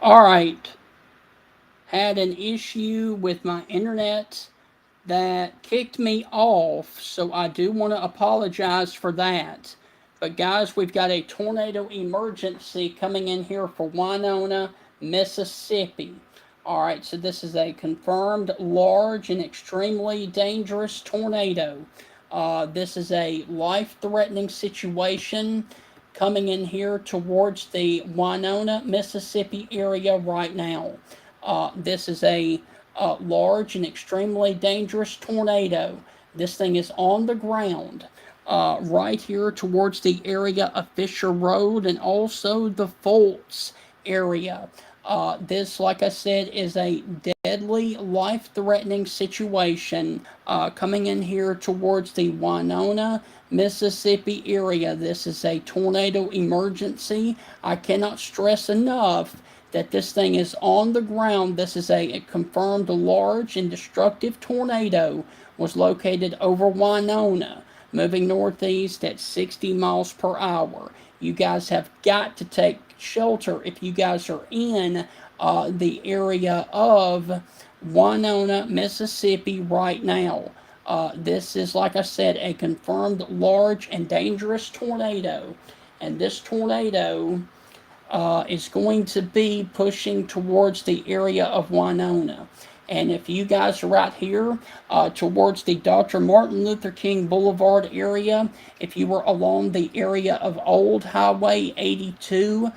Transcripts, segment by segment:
All right, had an issue with my internet that kicked me off, so I do want to apologize for that. But guys, we've got a tornado emergency coming in here for Winona, Mississippi. All right, so this is a confirmed large and extremely dangerous tornado. This is a life-threatening situation coming in here towards the Winona, Mississippi area right now. This is a large and extremely dangerous tornado. This thing is on the ground right here towards the area of Fisher Road and also the Fultz area. This, like I said, is a deadly, life threatening situation coming in here towards the Winona, Mississippi area. This is a tornado emergency. I cannot stress enough that this thing is on the ground. This is a confirmed large and destructive tornado was located over Winona, moving northeast at 60 miles per hour. You guys have got to take shelter if you guys are in the area of Winona, Mississippi right now. This is, like I said, a confirmed large and dangerous tornado. And this tornado is going to be pushing towards the area of Winona. And if you guys are out here towards the Dr. Martin Luther King Boulevard area, if you were along the area of Old Highway 82,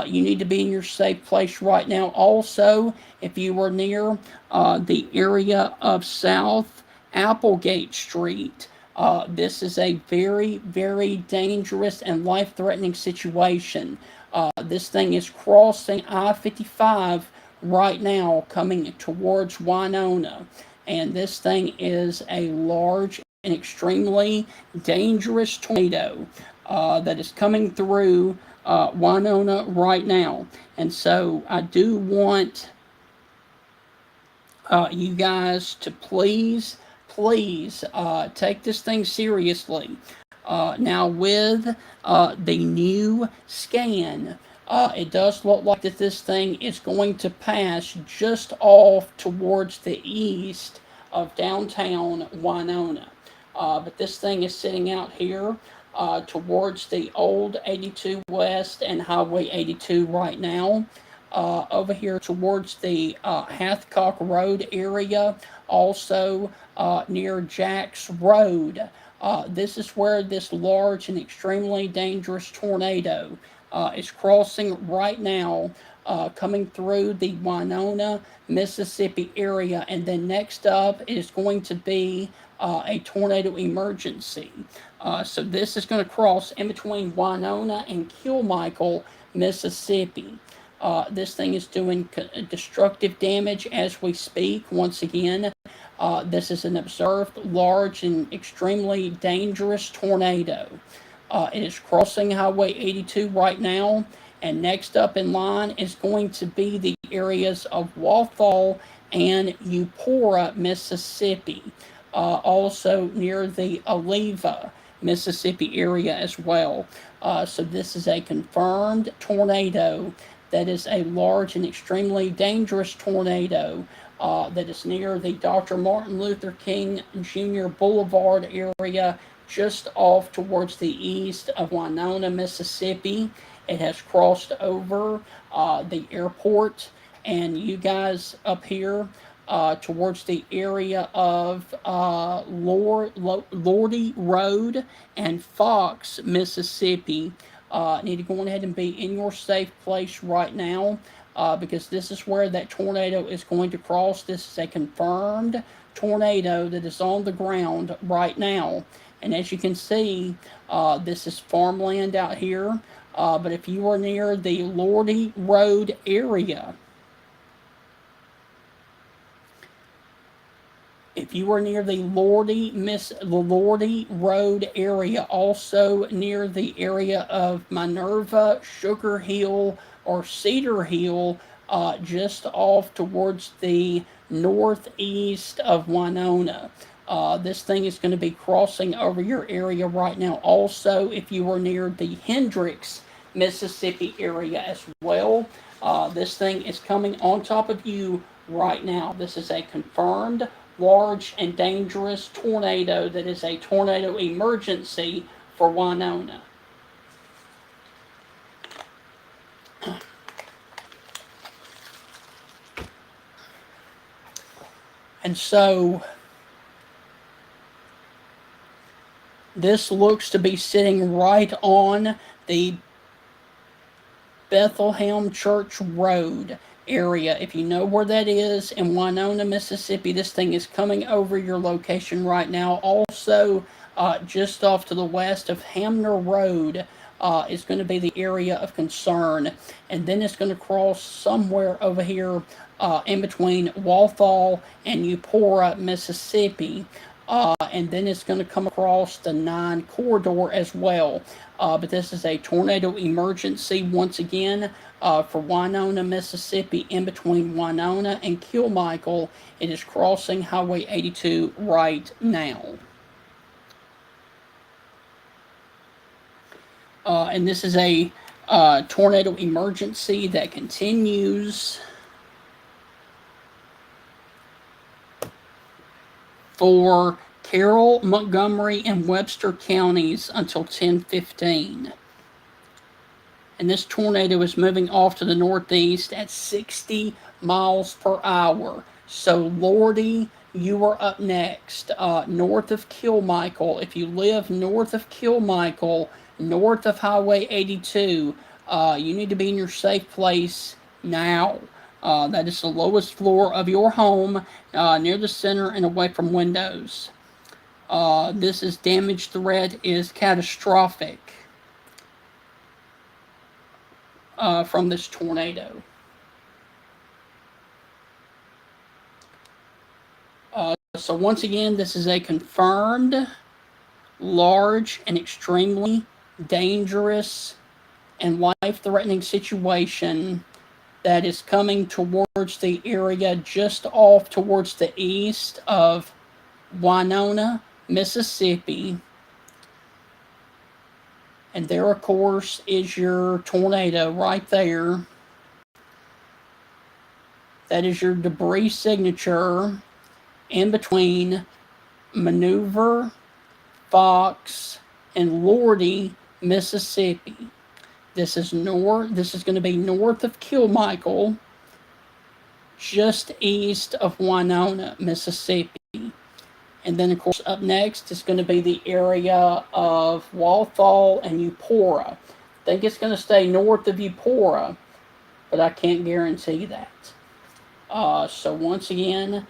you need to be in your safe place right now. Also, if you were near the area of South Applegate Street, this is a very, very dangerous and life threatening situation. This thing is crossing I 55 right now, coming towards Winona. And this thing is a large and extremely dangerous tornado that is coming through Winona right now. And so I do want you guys to please take this thing seriously. Now, with the new scan, it does look like that this thing is going to pass just off towards the east of downtown Winona. But this thing is sitting out here towards the old 82 West and Highway 82 right now. Over here towards the Hathcock Road area, also near Jacks Road. This is where this large and extremely dangerous tornado is crossing right now, coming through the Winona, Mississippi area. And then next up is going to be a tornado emergency. So this is going to cross in between Winona and Kilmichael, Mississippi. This thing is doing destructive damage as we speak. Once again, this is an observed large and extremely dangerous tornado. It is crossing Highway 82 right now, and next up in line is going to be the areas of Walthall and Eupora, Mississippi. Also near the Oliva, Mississippi area as well. So this is a confirmed tornado that is a large and extremely dangerous tornado that is near the Dr. Martin Luther King Jr. Boulevard area, just off towards the east of Winona, Mississippi. It has crossed over the airport, and you guys up here towards the area of Lordy Road and Fox, Mississippi. Need to go ahead and be in your safe place right now because this is where that tornado is going to cross. This is a confirmed tornado that is on the ground right now. And as you can see, this is farmland out here. But if you are near the Lordy Road area, if you are near the Lordy Road area, also near the area of Minerva, Sugar Hill, or Cedar Hill, just off towards the northeast of Winona. This thing is going to be crossing over your area right now. Also, if you are near the Hendricks, Mississippi area as well, This thing is coming on top of you right now. This is a confirmed large and dangerous tornado that is a tornado emergency for Winona. And so this looks to be sitting right on the Bethlehem Church Road area. If you know where that is in Winona, Mississippi, this thing is coming over your location right now. Also, just off to the west of Hamner Road is going to be the area of concern. And then it's going to cross somewhere over here in between Walthall and Eupora, Mississippi. And then it's going to come across the 9 corridor as well. But this is a tornado emergency once again for Winona, Mississippi, in between Winona and Kilmichael. It is crossing Highway 82 right now. And this is a tornado emergency that continues for Carroll, Montgomery, and Webster counties until 10:15. And this tornado is moving off to the northeast at 60 miles per hour. So, Lordy, you are up next. North of Kilmichael. If you live north of Kilmichael, north of Highway 82, you need to be in your safe place now. That is the lowest floor of your home, near the center and away from windows. This is damage threat is catastrophic from this tornado. So once again, this is a confirmed, large, and extremely dangerous and life-threatening situation that is coming towards the area just off towards the east of Winona, Mississippi. And there, of course, is your tornado right there. That is your debris signature in between Maneuver, Fox, and Lordy, Mississippi. This is going to be north of Kilmichael, just east of Winona, Mississippi. And then, of course, up next is going to be the area of Walthall and Eupora. I think it's going to stay north of Eupora, but I can't guarantee that. So once again,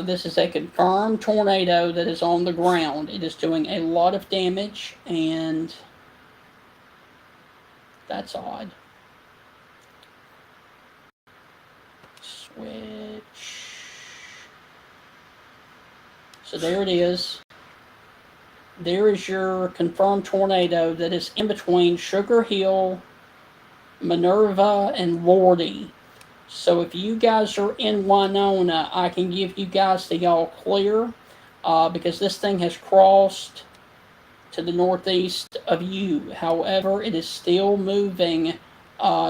this is a confirmed tornado that is on the ground. It is doing a lot of damage, and that's odd. Switch. So there it is. There is your confirmed tornado that is in between Sugar Hill, Minerva, and Lordy. So if you guys are in Winona, I can give you guys the all clear because this thing has crossed to the northeast of you. However, it is still moving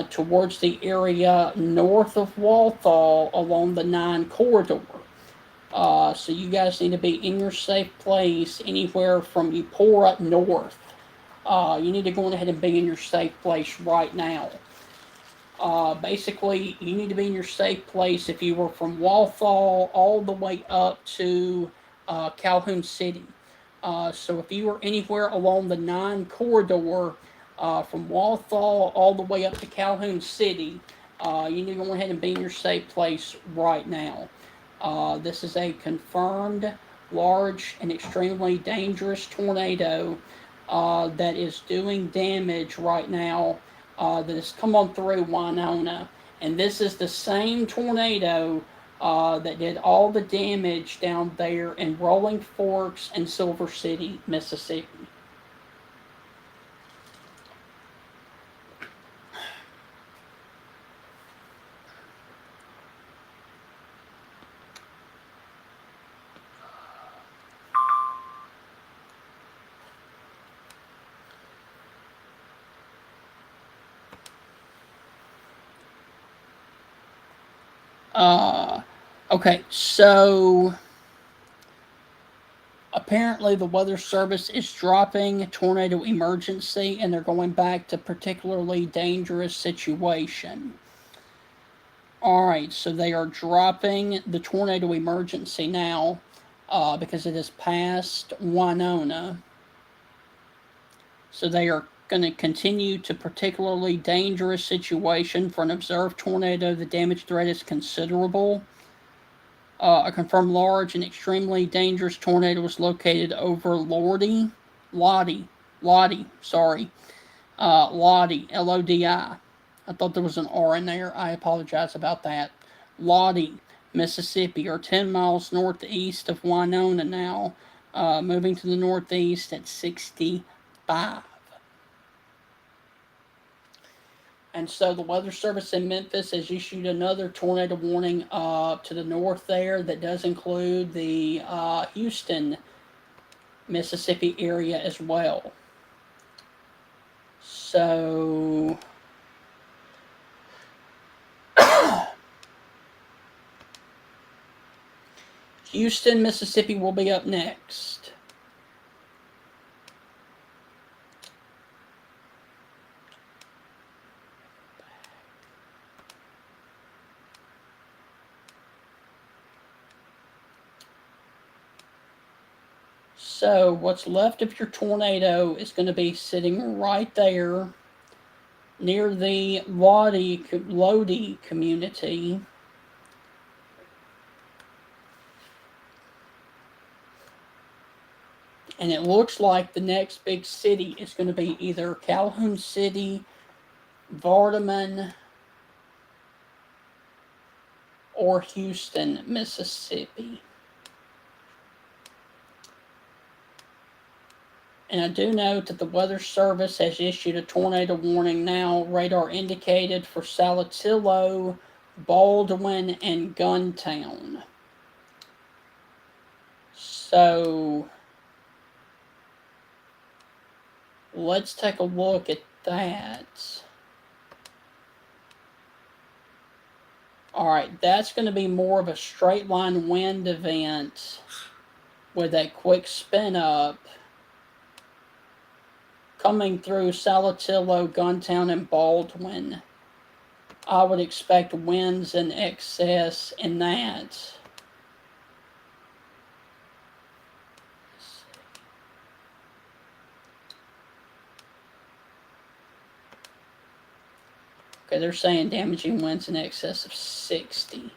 towards the area north of Walthall along the 9 corridor. So you guys need to be in your safe place anywhere from Eupora north. You need to go ahead and be in your safe place right now. Basically, you need to be in your safe place if you were from Walthall all the way up to Calhoun City. So if you were anywhere along the 9 corridor from Walthall all the way up to Calhoun City, you need to go ahead and be in your safe place right now. This is a confirmed, large, and extremely dangerous tornado that is doing damage right now that has come on through Winona. And this is the same tornado that did all the damage down there in Rolling Forks and Silver City, Mississippi. Uh, okay, so apparently the Weather Service is dropping tornado emergency and they're going back to particularly dangerous situation. All right, so they are dropping the tornado emergency now because it has passed Winona. So they are going to continue to particularly dangerous situation for an observed tornado. The damage threat is considerable. A confirmed large and extremely dangerous tornado was located over Lodi, sorry, Lodi, Lodi. I thought there was an R in there. I apologize about that. Lodi, Mississippi, or 10 miles northeast of Winona now, moving to the northeast at 65. And so the Weather Service in Memphis has issued another tornado warning to the north there that does include the Houston, Mississippi area as well. So Houston, Mississippi will be up next. So what's left of your tornado is going to be sitting right there near the Lodi community. And it looks like the next big city is going to be either Calhoun City, Vardaman, or Houston, Mississippi. And I do note that the Weather Service has issued a tornado warning now, radar indicated for Saltillo, Baldwin, and Guntown. So let's take a look at that. Alright, that's going to be more of a straight line wind event with a quick spin up coming through Saltillo, Guntown, and Baldwin. I would expect winds in excess in that. Okay, they're saying damaging winds in excess of 60.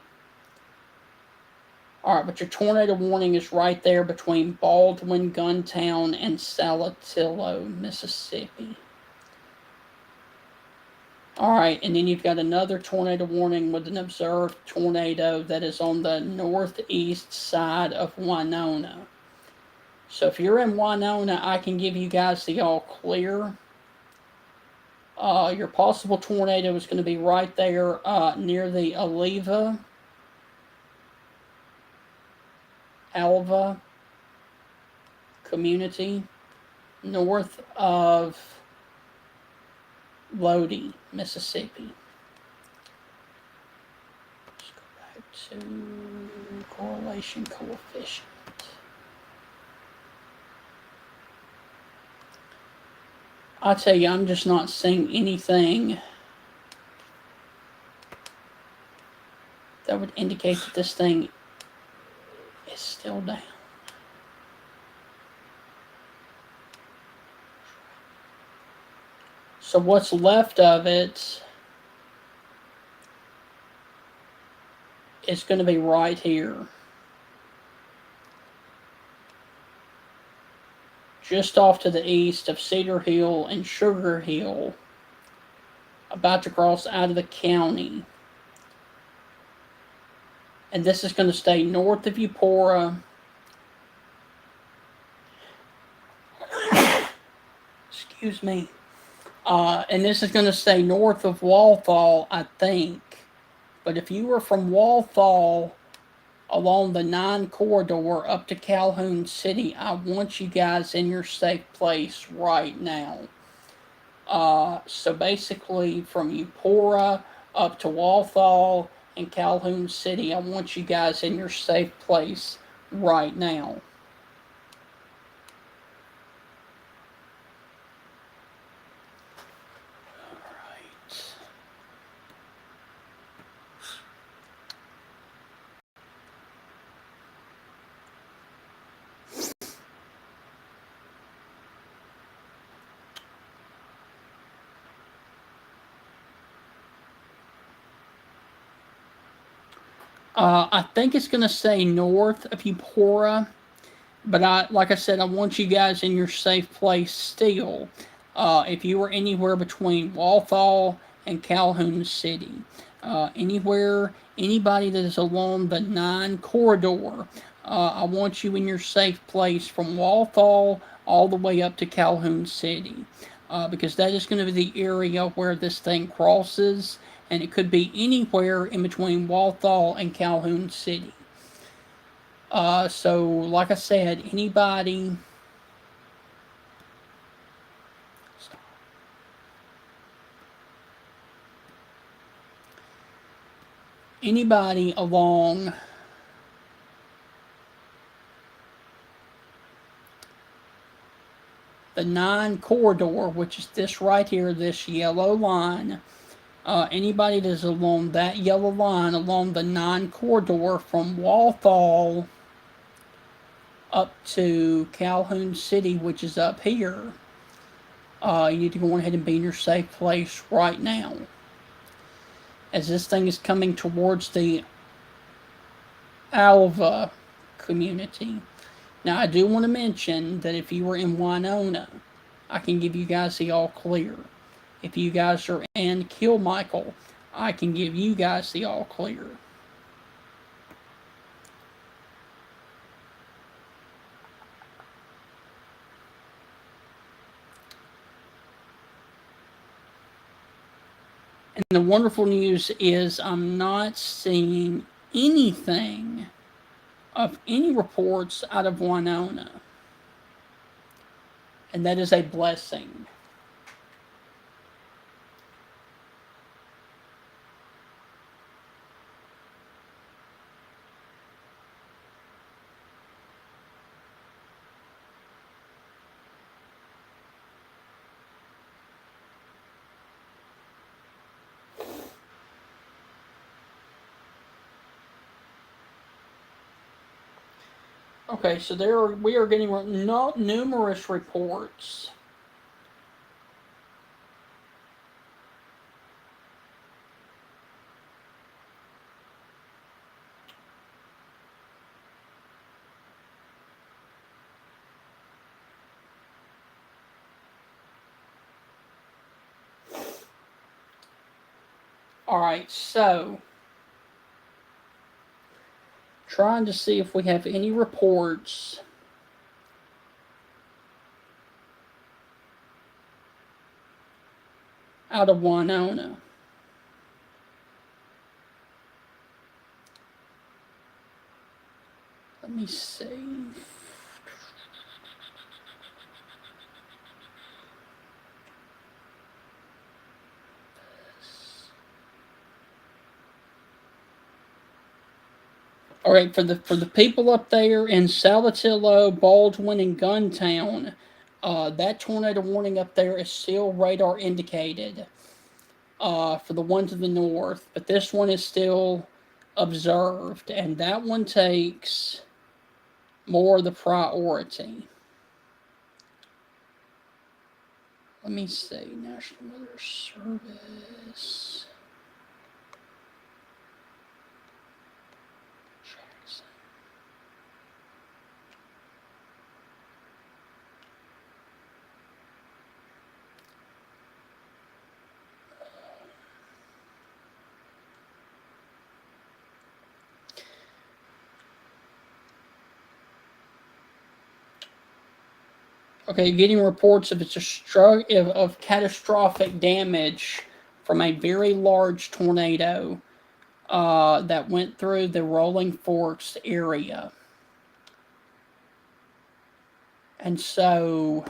Alright, but your tornado warning is right there between Baldwin, Guntown, and Saltillo, Mississippi. Alright, and then you've got another tornado warning with an observed tornado that is on the northeast side of Winona. So if you're in Winona, I can give you guys the all clear. Your possible tornado is going to be right there near the Alva community, north of Lodi, Mississippi. Let's go back to correlation coefficient. I tell you, I'm just not seeing anything that would indicate that this thing is still down. So what's left of it is going to be right here. Just off to the east of Cedar Hill and Sugar Hill, about to cross out of the county. And this is going to stay north of Eupora. Excuse me. And this is going to stay north of Walthall, I think. But if you were from Walthall along the 9 corridor up to Calhoun City, I want you guys in your safe place right now. So basically from Eupora up to Walthall in Calhoun City. I want you guys in your safe place right now. I think it's going to say north of Eupora, but like I said, I want you guys in your safe place still. If you are anywhere between Walthall and Calhoun City, anybody that is along the 9 corridor, I want you in your safe place from Walthall all the way up to Calhoun City, because that is going to be the area where this thing crosses, and it could be anywhere in between Walthall and Calhoun City. So, like I said, anybody along the 9 corridor, which is this right here, this yellow line, anybody that's along that yellow line, along the 9 corridor from Walthall up to Calhoun City, which is up here, you need to go ahead and be in your safe place right now. As this thing is coming towards the Alva community. Now, I do want to mention that if you were in Winona, I can give you guys the all clear. If you guys are in Kilmichael, I can give you guys the all clear. And the wonderful news is I'm not seeing anything of any reports out of Winona. And that is a blessing. Okay, so we are getting numerous reports. Alright, so trying to see if we have any reports out of Winona. Let me see. All right, for the people up there in Saltillo, Baldwin, and Guntown, that tornado warning up there is still radar indicated. For the one to the north, but this one is still observed, and that one takes more of the priority. Let me see, National Weather Service. Jackson. Okay, getting reports of of catastrophic damage from a very large tornado that went through the Rolling Forks area. And so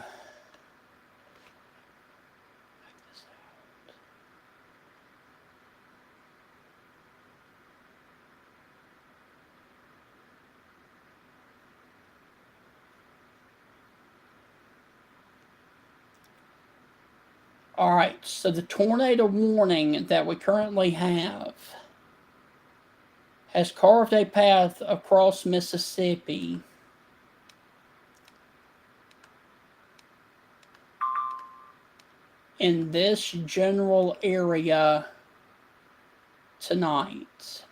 All right, so the tornado warning that we currently have has carved a path across Mississippi. In this general area tonight.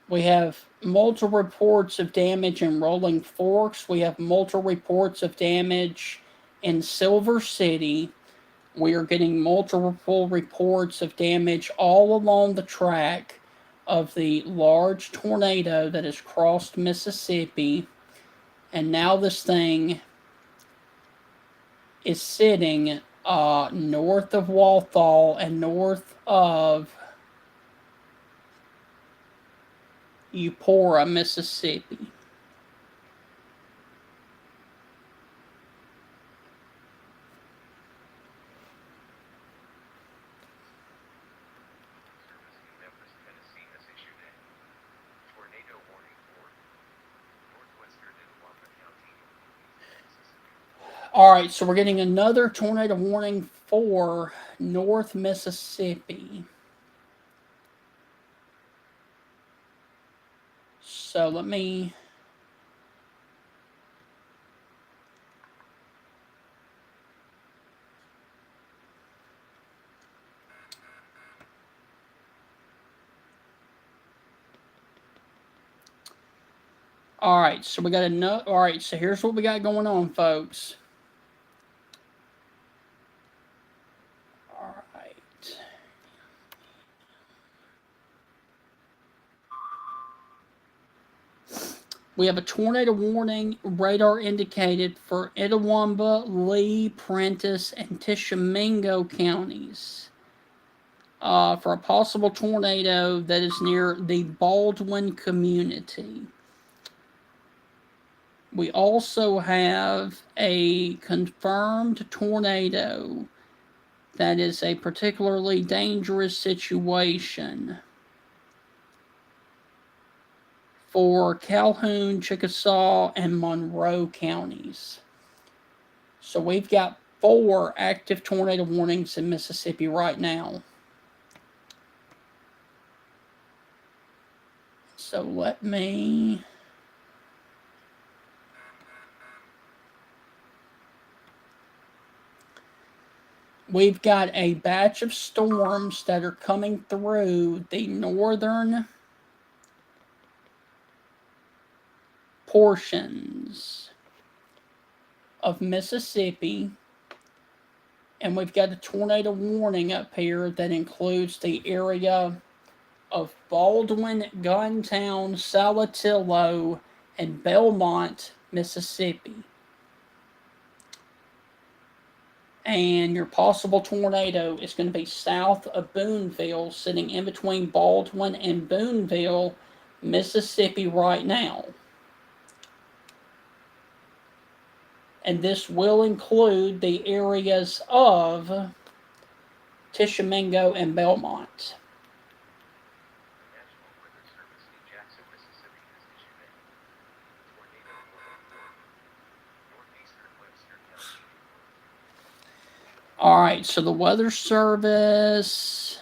We have multiple reports of damage in Rolling Forks. We have multiple reports of damage in Silver City. We are getting multiple reports of damage all along the track of the large tornado that has crossed Mississippi. And now this thing is sitting north of Walthall and north of Eupora, Mississippi. All right, so we're getting another tornado warning for North Mississippi. So let me. All right, so we got another. All right, so here's what we got going on, folks. All right. We have a tornado warning radar indicated for Itawamba, Lee, Prentiss, and Tishomingo counties for a possible tornado that is near the Baldwin community. We also have a confirmed tornado that is a particularly dangerous situation for Calhoun, Chickasaw, and Monroe counties. So we've got 4 active tornado warnings in Mississippi right now. So let me. We've got a batch of storms that are coming through the northern portions of Mississippi. And we've got a tornado warning up here that includes the area of Baldwin, Guntown, Saltillo, and Belmont, Mississippi. And your possible tornado is going to be south of Boonville, sitting in between Baldwin and Boonville, Mississippi right now. And this will include the areas of Tishomingo and Belmont. All right, so the Weather Service.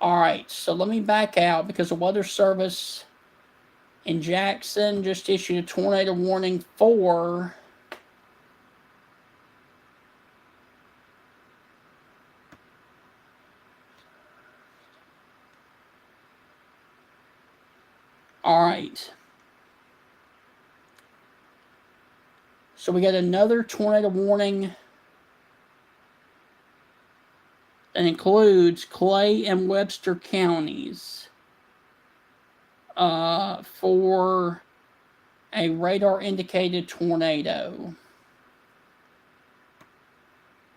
All right, so let me back out because the Weather Service in Jackson just issued a tornado warning for all right. So we got another tornado warning that includes Clay and Webster counties for a radar indicated tornado.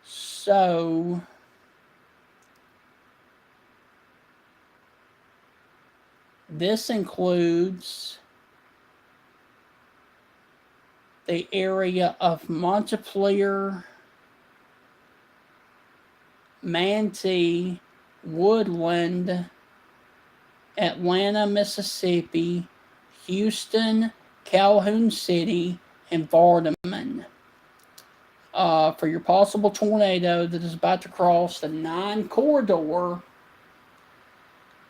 So this includes the area of Montpelier, Manatee, Woodland, Atlanta, Mississippi, Houston, Calhoun City, and Vardaman. For your possible tornado that is about to cross the 9 corridor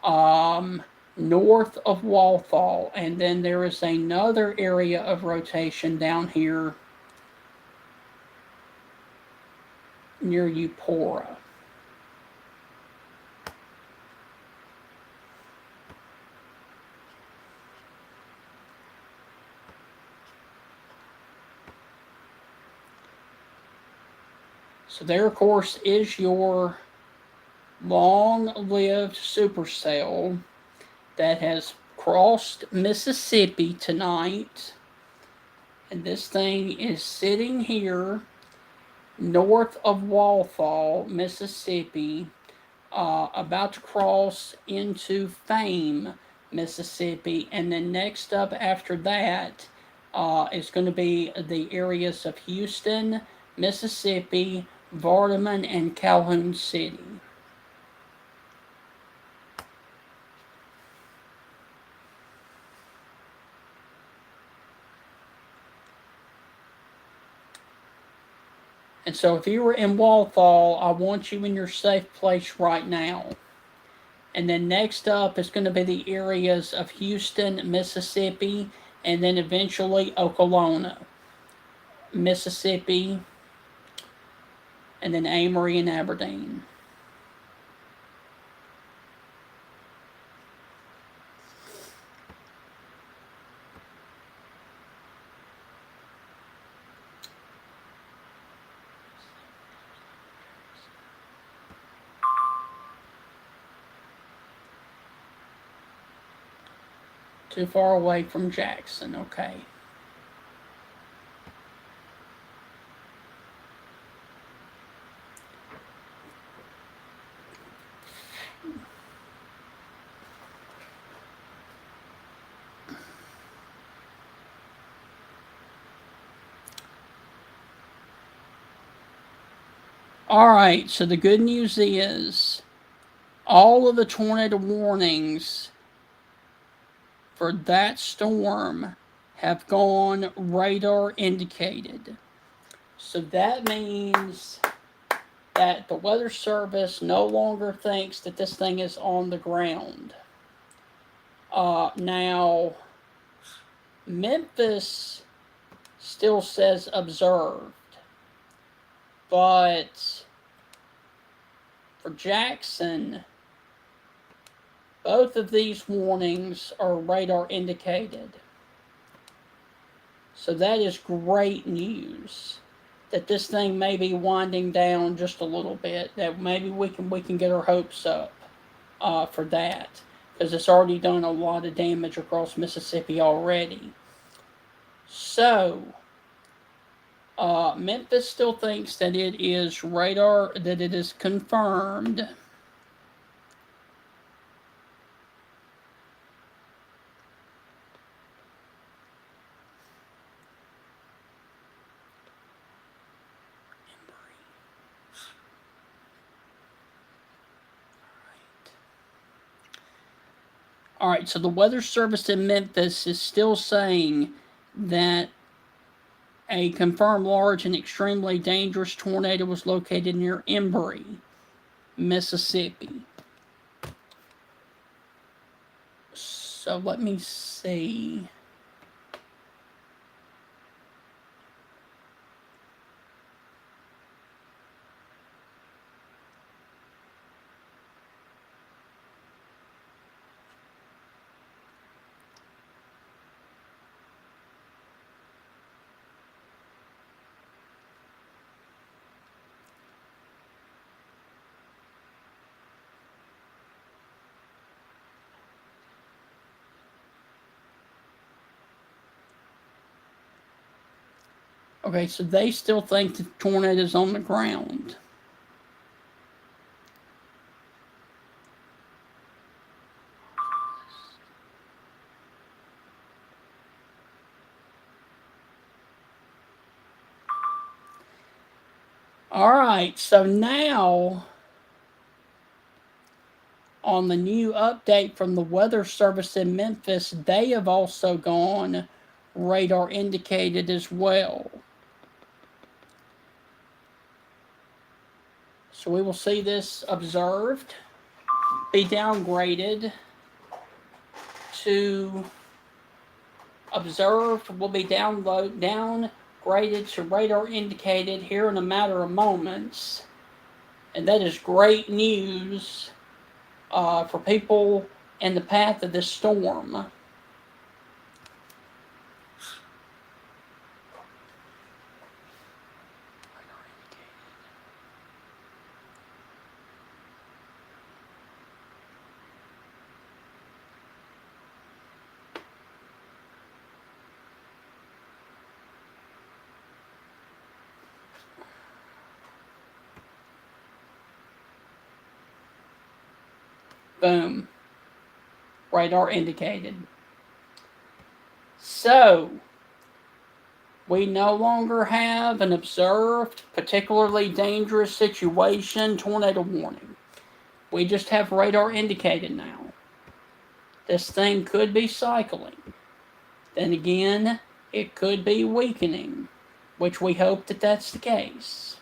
um, north of Walthall. And then there is another area of rotation down here near Eupora. So there, of course, is your long-lived supercell that has crossed Mississippi tonight. And this thing is sitting here north of Walthall, Mississippi, about to cross into Fame, Mississippi. And then next up after that is going to be the areas of Houston, Mississippi, Vardaman, and Calhoun City. And so if you were in Walthall, I want you in your safe place right now. And then next up is going to be the areas of Houston, Mississippi, and then eventually Okolona, Mississippi, and then Amory and Aberdeen. Too far away from Jackson, okay. All right, so the good news is all of the tornado warnings for that storm have gone radar indicated. So that means that the Weather Service no longer thinks that this thing is on the ground. Now, Memphis still says observed, but for Jackson, both of these warnings are radar indicated. So that is great news. That this thing may be winding down just a little bit. That maybe we can get our hopes up for that, because it's already done a lot of damage across Mississippi already. So Memphis still thinks that it is radar, that it is confirmed. All right, so the Weather Service in Memphis is still saying that a confirmed large and extremely dangerous tornado was located near Embry, Mississippi. So let me see. Okay, so they still think the tornado is on the ground. All right, so now on the new update from the Weather Service in Memphis, they have also gone radar indicated as well. So we will see this observed, be downgraded to observed, will be downgraded to radar indicated here in a matter of moments. And that is great news for people in the path of this storm. Boom. Radar indicated. So, we no longer have an observed, particularly dangerous situation tornado warning. We just have radar indicated now. This thing could be cycling. Then again, it could be weakening, which we hope that that's the case.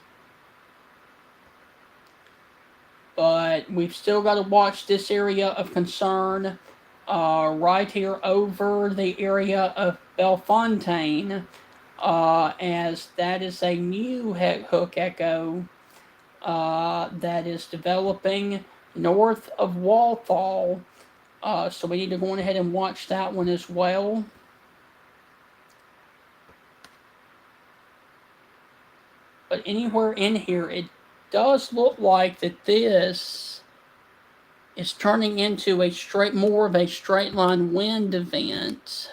But we've still got to watch this area of concern right here over the area of Bellefontaine, as that is a new hook echo that is developing north of Walthall. So we need to go on ahead and watch that one as well. But anywhere in here, it does look like that this is turning into more of a straight line wind event.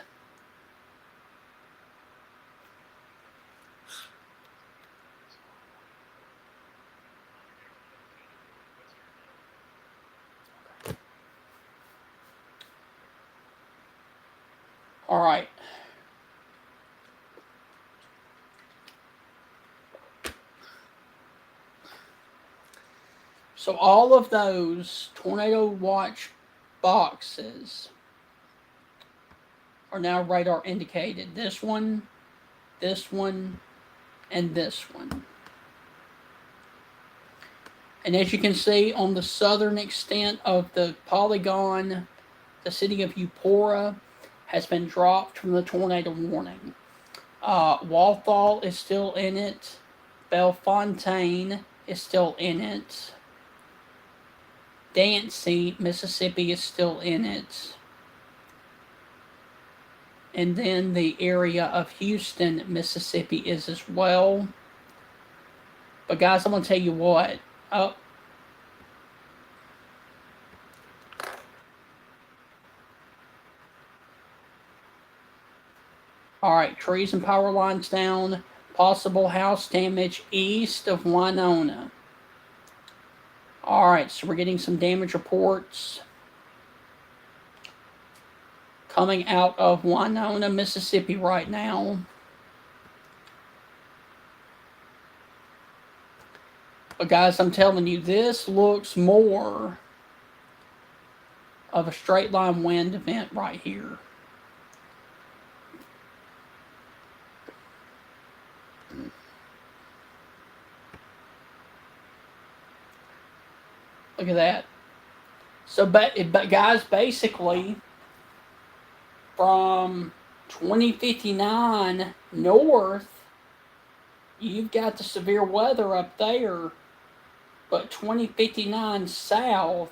All right. So all of those tornado watch boxes are now radar indicated. This one, and this one. And as you can see on the southern extent of the polygon, the city of Eupora has been dropped from the tornado warning. Walthall is still in it. Bellefontaine is still in it. Dancy, Mississippi is still in it. And then the area of Houston, Mississippi is as well. But guys, I'm going to tell you what. Oh. Alright, trees and power lines down. Possible house damage east of Winona. Alright, so we're getting some damage reports coming out of Winona, Mississippi right now. But guys, I'm telling you, this looks more of a straight line wind event right here. Look at that. So, but guys, basically, from 2059 north, you've got the severe weather up there. But 2059 south,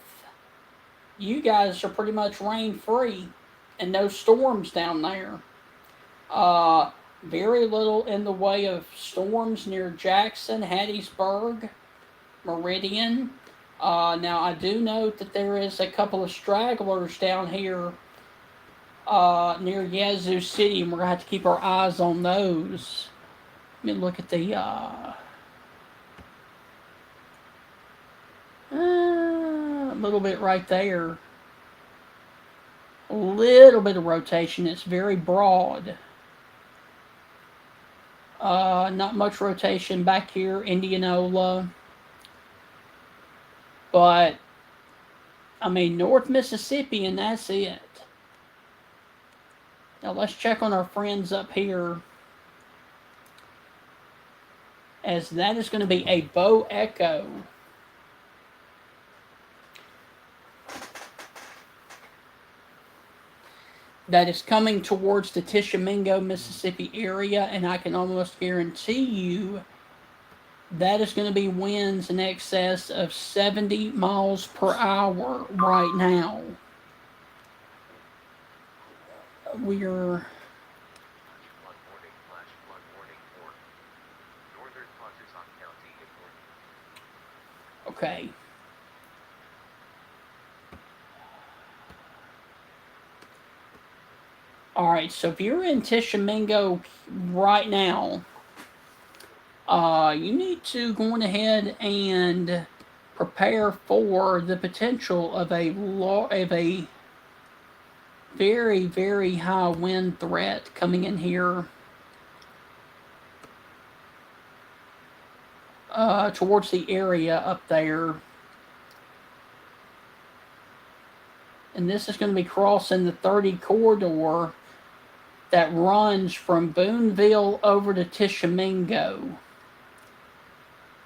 you guys are pretty much rain-free and no storms down there. Very little in the way of storms near Jackson, Hattiesburg, Meridian. Now, I do note that there is a couple of stragglers down here near Yazoo City, and we're going to have to keep our eyes on those. Let me look at the... a little bit right there. A little bit of rotation. It's very broad. Not much rotation back here, Indianola. But I mean, North Mississippi, and that's it. Now let's check on our friends up here, as that is going to be a Bow Echo. That is coming towards the Tishomingo, Mississippi area, and I can almost guarantee you that is going to be winds in excess of 70 miles per hour right now. We're okay. Alright, so if you're in Tishomingo right now, you need to go on ahead and prepare for the potential of a very, very high wind threat coming in here towards the area up there. And this is going to be crossing the 30 corridor that runs from Boonville over to Tishomingo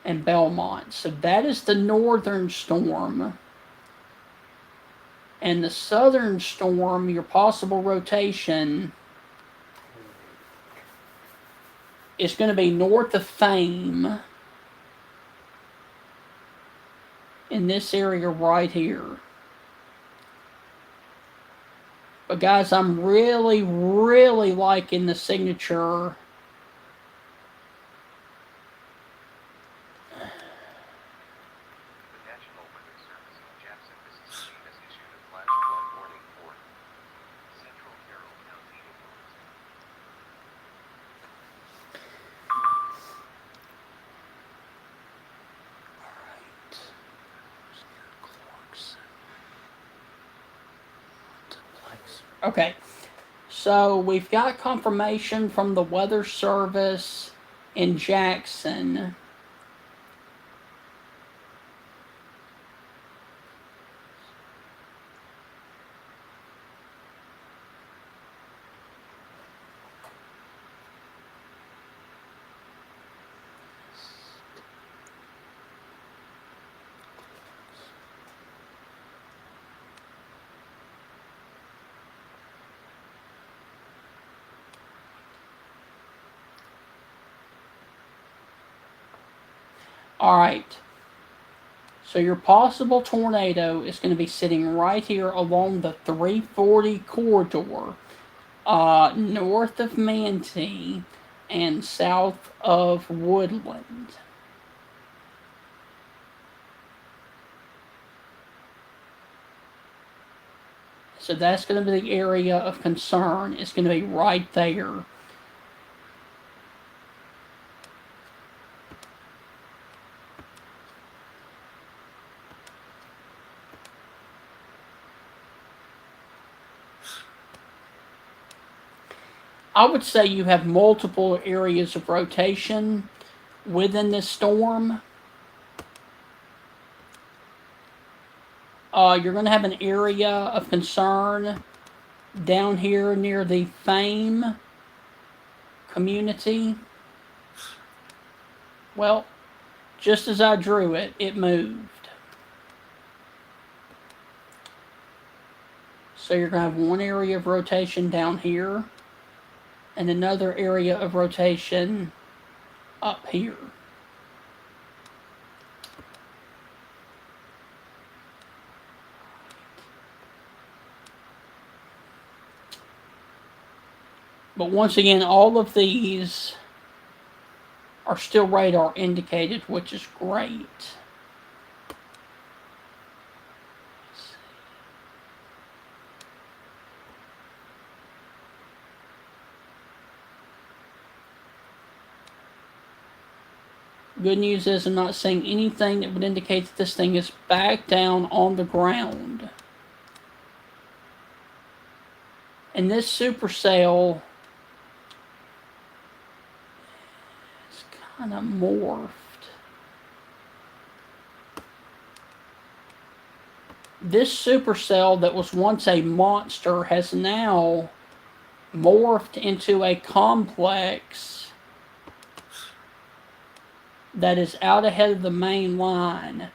and Belmont. So that is the northern storm. And the southern storm, your possible rotation, is going to be north of Fame in this area right here. But guys, I'm really, really liking the signature. Okay, so we've got confirmation from the Weather Service in Jackson. All right. So your possible tornado is going to be sitting right here along the 340 corridor, north of Manatee and south of Woodland. So that's going to be the area of concern. It's going to be right there. I would say you have multiple areas of rotation within this storm. You're going to have an area of concern down here near the Fame community. Well, just as I drew it, it moved. So you're going to have one area of rotation down here and another area of rotation up here. But once again, all of these are still radar indicated, which is great. Good news is I'm not seeing anything that would indicate that this thing is back down on the ground. And this supercell is kind of morphed. this supercell that was once a monster has now morphed into a complex that is out ahead of the main line.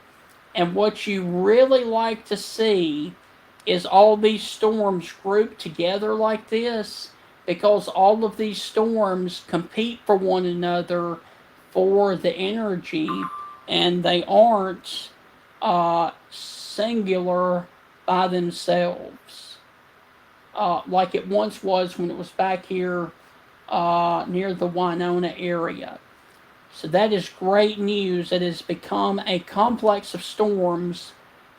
And what you really like to see is all these storms grouped together like this, because all of these storms compete for one another for the energy, and they aren't singular by themselves like it once was when it was back here near the Winona area. So that is great news. It has become a complex of storms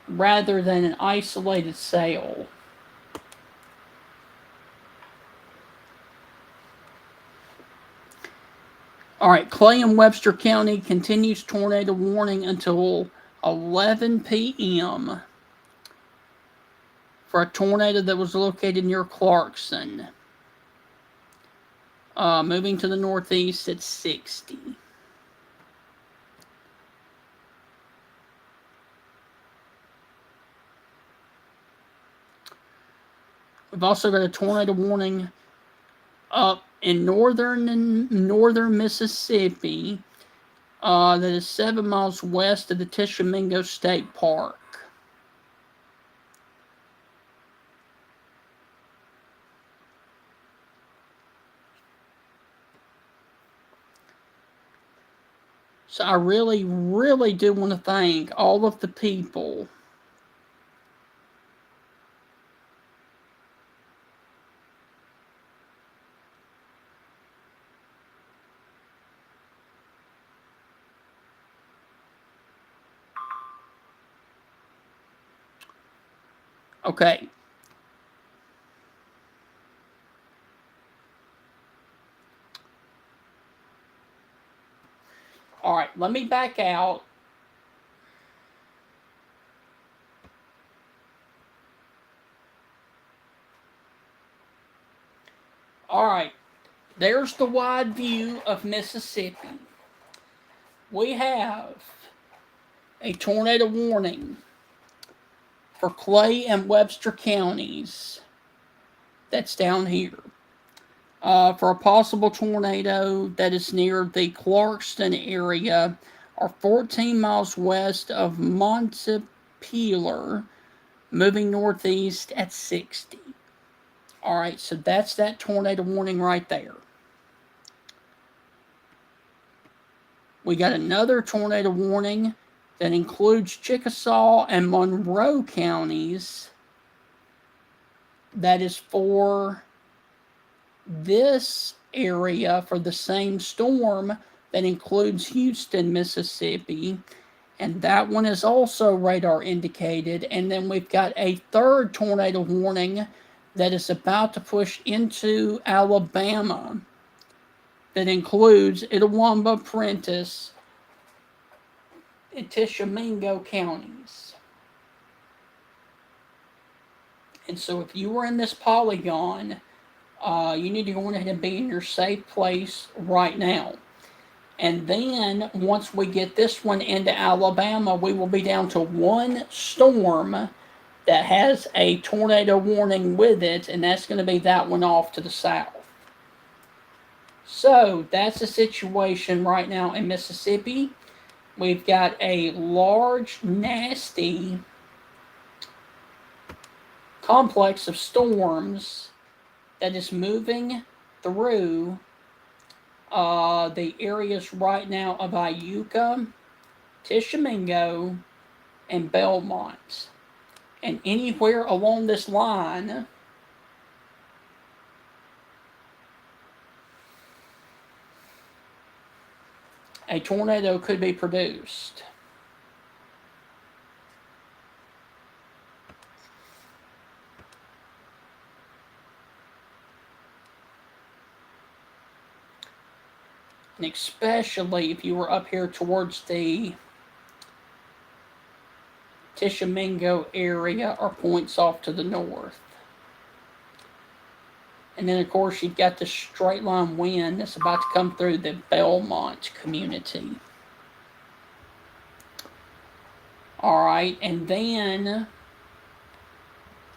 rather than an isolated sail. All right, Clay and Webster County continues tornado warning until 11 p.m. for a tornado that was located near Clarkson. Moving to the northeast at 60. We've also got a tornado warning up in northern Mississippi that is 7 miles west of the Tishomingo State Park. So I really, really do want to thank all of the people Okay. All right, let me back out. All right, there's the wide view of Mississippi. We have a tornado warning for Clay and Webster counties. That's down here. For a possible tornado that is near the Clarkston area or 14 miles west of Montpelier, moving northeast at 60. All right, so that's that tornado warning right there. We got another tornado warning that includes Chickasaw and Monroe counties. That is for this area for the same storm that includes Houston, Mississippi. And that one is also radar indicated. And then we've got a third tornado warning that is about to push into Alabama that includes Itawamba, Prentiss, and Tishomingo counties. And so if you were in this polygon, you need to go ahead and be in your safe place right now. And then once we get this one into Alabama, we will be down to one storm that has a tornado warning with it, and that's going to be that one off to the south. So that's the situation right now in Mississippi. We've got a large, nasty complex of storms that is moving through the areas right now of Iuka, Tishomingo, and Belmont. And anywhere along this line, a tornado could be produced. And especially if you were up here towards the Tishomingo area or points off to the north. And then, of course, you've got the straight line wind that's about to come through the Belmont community. All right, and then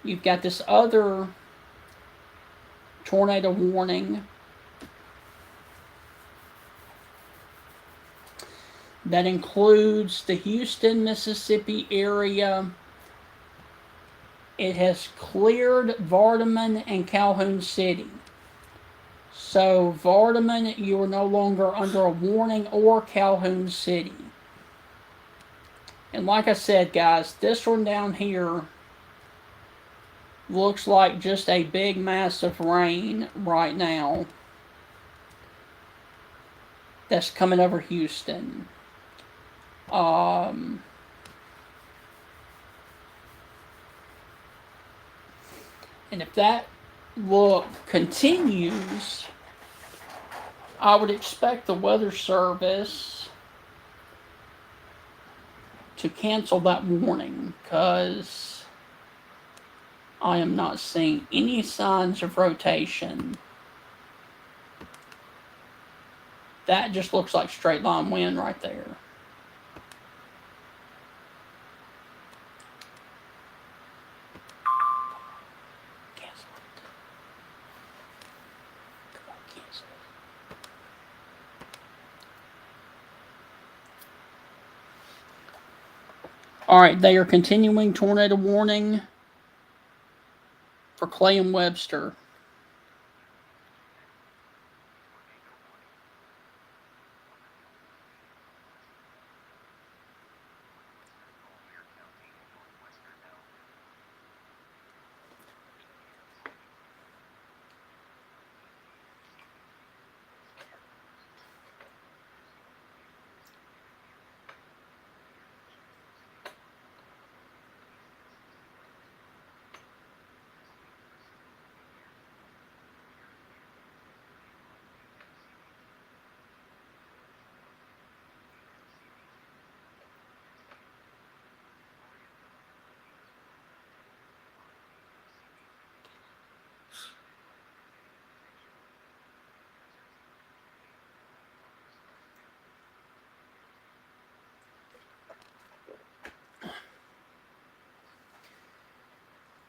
You've got this other tornado warning that includes the Houston, Mississippi area. It has cleared Vardaman and Calhoun City. So, Vardaman, you are no longer under a warning, or Calhoun City. And like I said, guys, this one down here looks like just a big mass of rain right now that's coming over Houston. And if that look continues, I would expect the Weather Service to cancel that warning, because I am not seeing any signs of rotation. That just looks like straight line wind right there. Cancel it. Come on, cancel it. Alright, they are continuing tornado warning for Clay and Webster.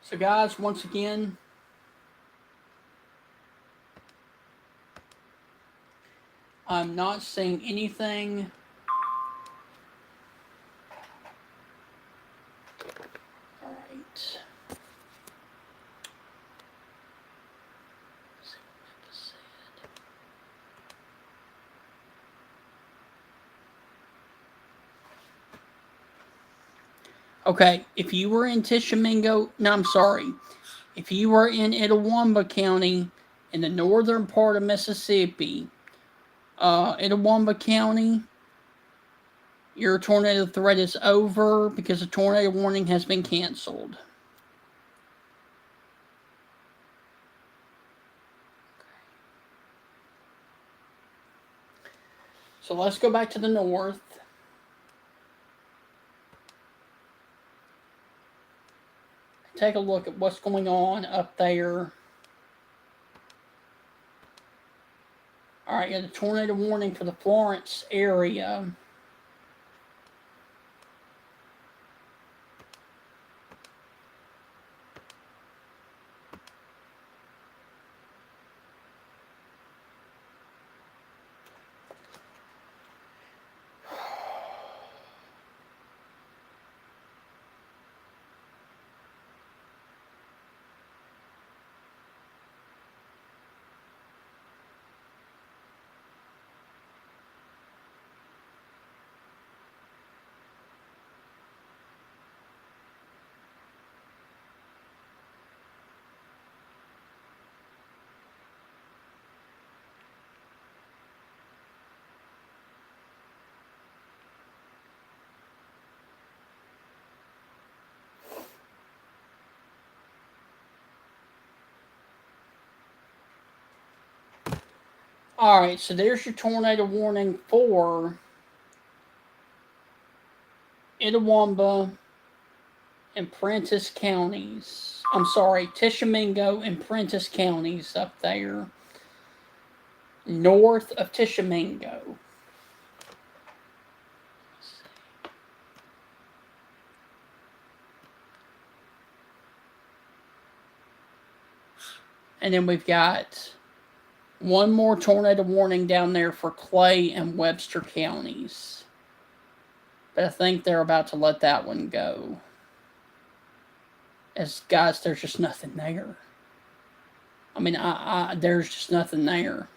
So, guys, once again, I'm not seeing anything. Alright. Okay, if you were in Tishomingo, no, I'm sorry. If you were in Itawamba County, in the northern part of Mississippi, Itawamba County, your tornado threat is over because the tornado warning has been canceled. So let's go back to the north. Take a look at what's going on up there. Alright, you got a tornado warning for the Florence area. Alright, so there's your tornado warning for Itawamba and Prentiss counties. I'm sorry, Tishomingo and Prentiss counties up there, north of Tishomingo. And then we've got one more tornado warning down there for Clay and Webster counties. But I think they're about to let that one go. As guys, there's just nothing there. I mean, there's just nothing there.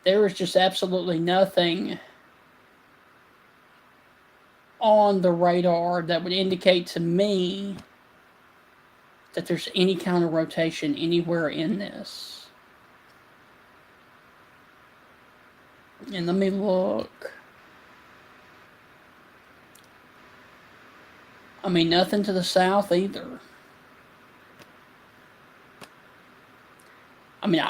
There is just absolutely nothing on the radar that would indicate to me that there's any kind of rotation anywhere in this. And let me look. I mean, nothing to the south either. I mean,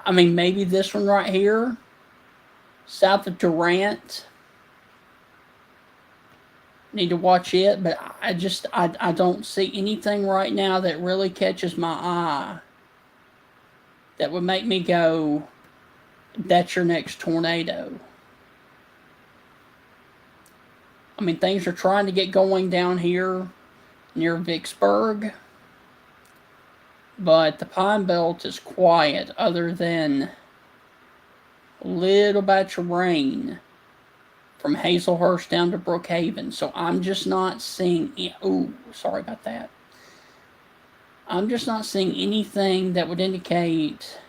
I mean, maybe this one right here, south of Durant. Need to watch it, but I don't see anything right now that really catches my eye that would make me go, that's your next tornado. I mean, things are trying to get going down here near Vicksburg, but the Pine Belt is quiet other than a little batch of rain from Hazelhurst down to Brookhaven. So I'm just not seeing, sorry about that. I'm just not seeing anything that would indicate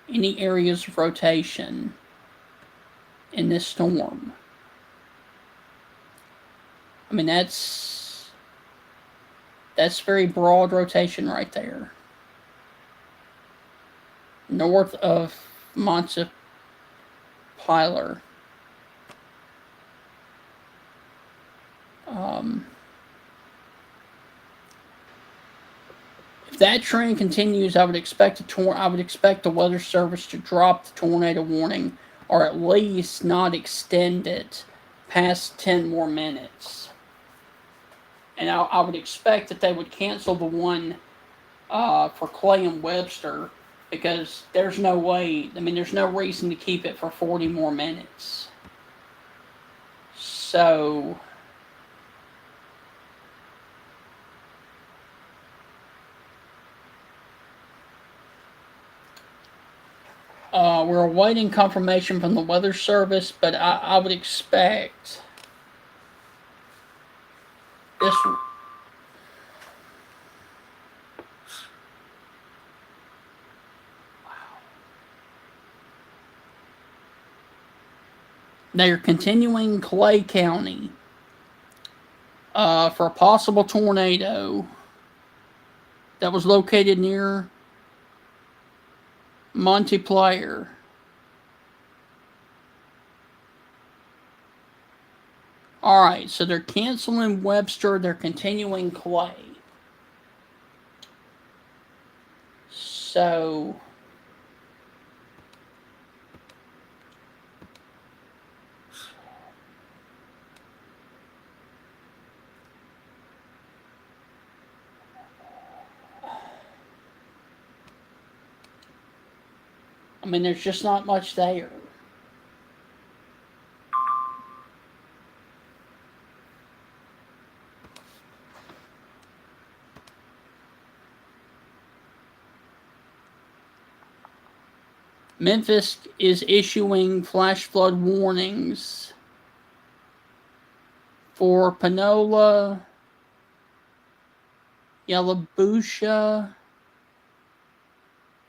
any areas of rotation in this storm. I mean, that's very broad rotation right there. North of Montsepiler. If that trend continues, I would expect the Weather Service to drop the tornado warning, or at least not extend it past 10 more minutes. And I would expect that they would cancel the one for Clay and Webster, because there's no way, I mean, there's no reason to keep it for 40 more minutes. So we're awaiting confirmation from the Weather Service, but I would expect this. They're continuing Clay County for a possible tornado that was located near Montpelier. Alright, so they're canceling Webster, they're continuing Clay. So I mean, there's just not much there. Memphis is issuing flash flood warnings for Panola, Yalobusha,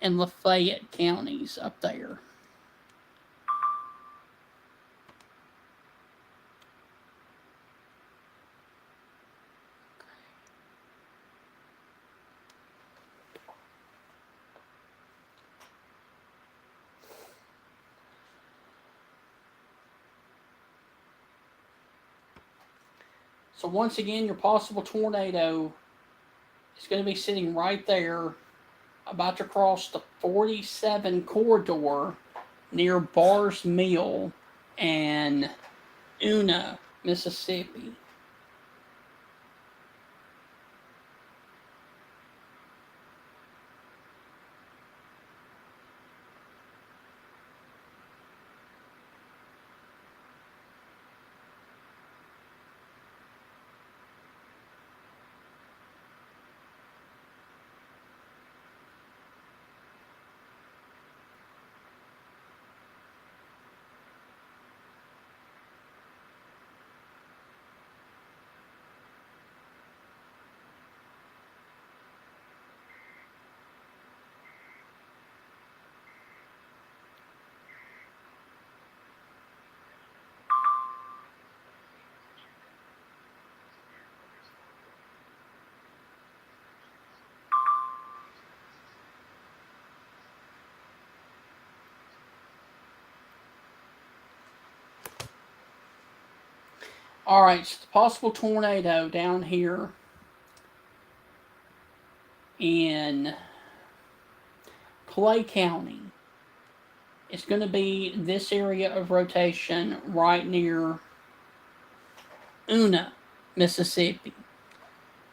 and Lafayette counties up there. So once again, your possible tornado is going to be sitting right there, about to cross the 47 corridor near Bar's Mill and Una, Mississippi. All right, so the possible tornado down here in Clay County. It's going to be this area of rotation right near Una, Mississippi.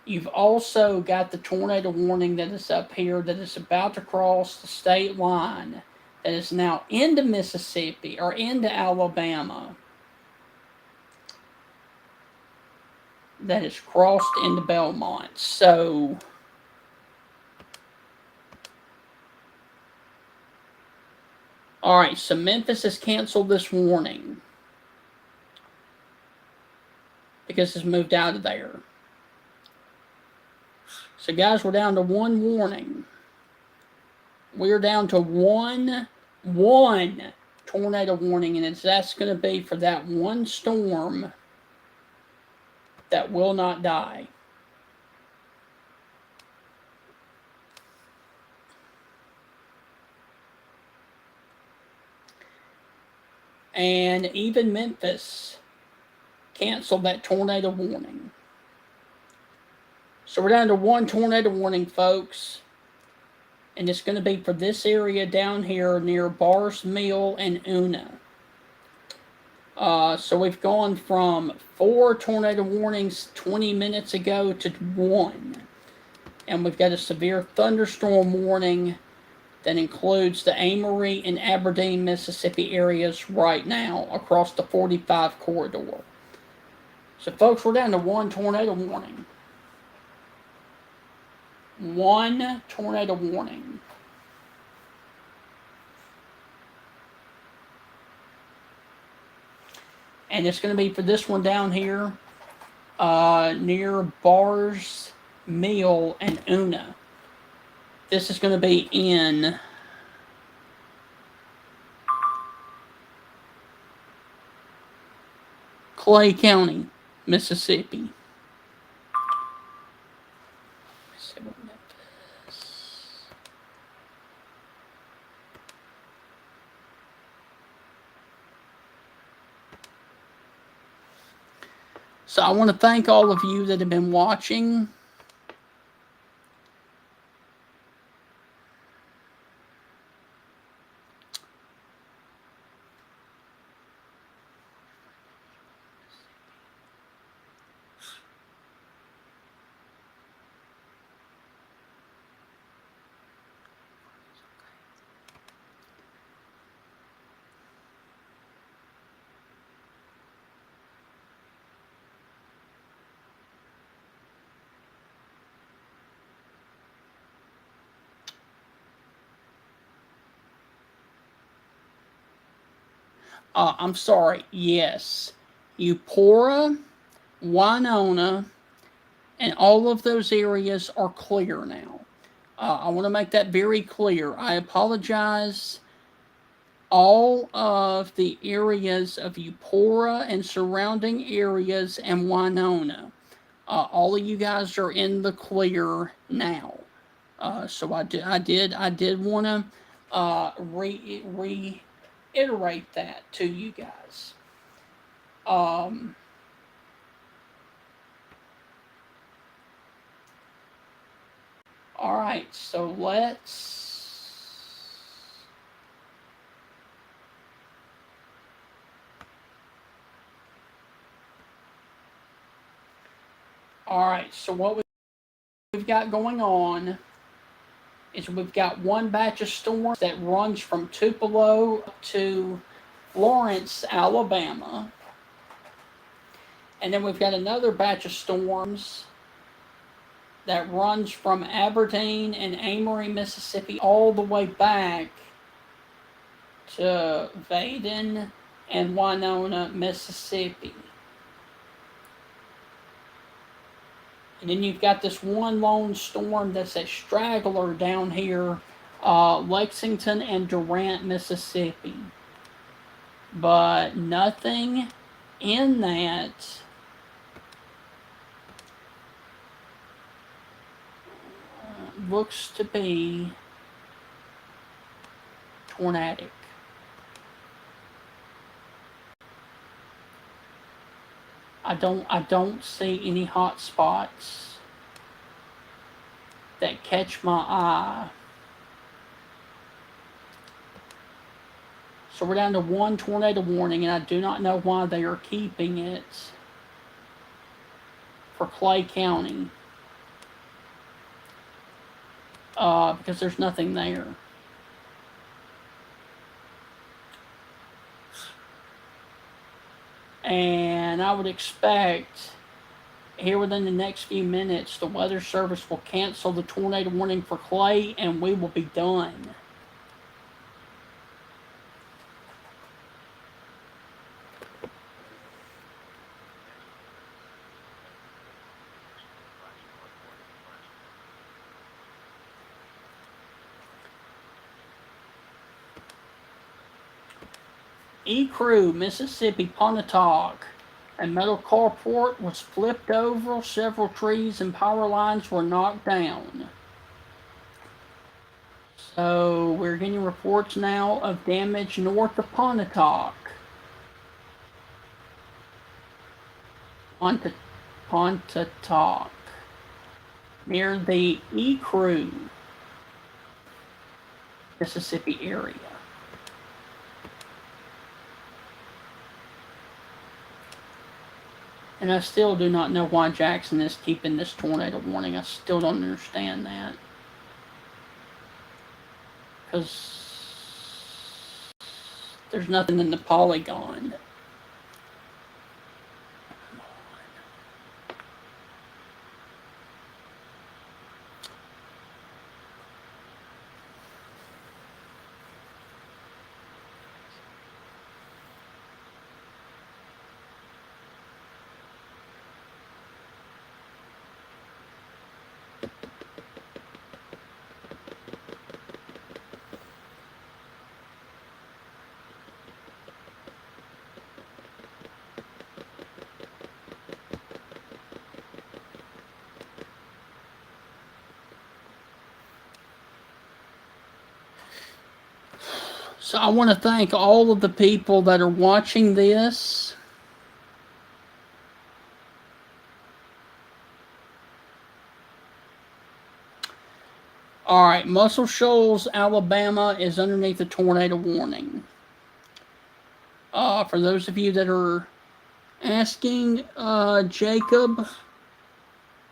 You've also got the tornado warning that is up here that is about to cross the state line, that is now into Mississippi or into Alabama, that is crossed into Belmont. So, all right, so Memphis has canceled this warning because it's moved out of there. So, guys, we're down to one warning. We're down to one tornado warning, and that's going to be for that one storm that will not die. And even Memphis canceled that tornado warning. So we're down to one tornado warning, folks. And it's going to be for this area down here near Bar's Mill and Una. So we've gone from 4 tornado warnings 20 minutes ago to 1. And we've got a severe thunderstorm warning that includes the Amory and Aberdeen, Mississippi areas right now across the 45 corridor. So, folks, we're down to one tornado warning. One tornado warning. And it's going to be for this one down here near Bar's Mill and Una. This is going to be in Clay County, Mississippi. So I want to thank all of you that have been watching. I'm sorry, yes. Eupora, Winona, and all of those areas are clear now. I want to make that very clear. I apologize. All of the areas of Eupora and surrounding areas and Winona, all of you guys are in the clear now. So I did want to reiterate that to you guys. All right, so let's All right, so what we've got going on is we've got one batch of storms that runs from Tupelo to Florence, Alabama. And then we've got another batch of storms that runs from Aberdeen and Amory, Mississippi, all the way back to Vaden and Winona, Mississippi. And then you've got this one lone storm that's a straggler down here, Lexington and Durant, Mississippi. But nothing in that looks to be tornadic. I don't see any hot spots that catch my eye. So we're down to one tornado warning, and I do not know why they are keeping it for Clay County. Because there's nothing there. And I would expect here within the next few minutes, the Weather Service will cancel the tornado warning for Clay, and we will be done. E-Crew, Mississippi, Pontotoc. A metal carport was flipped over, several trees and power lines were knocked down. So we're getting reports now of damage north of Pontotoc. Pontotoc. Near the E-Crew, Mississippi area. And I still do not know why Jackson is keeping this tornado warning. I still don't understand that. Because there's nothing in the polygon. So I want to thank all of the people that are watching this. All right, Muscle Shoals, Alabama is underneath the tornado warning. For those of you that are asking, Jacob,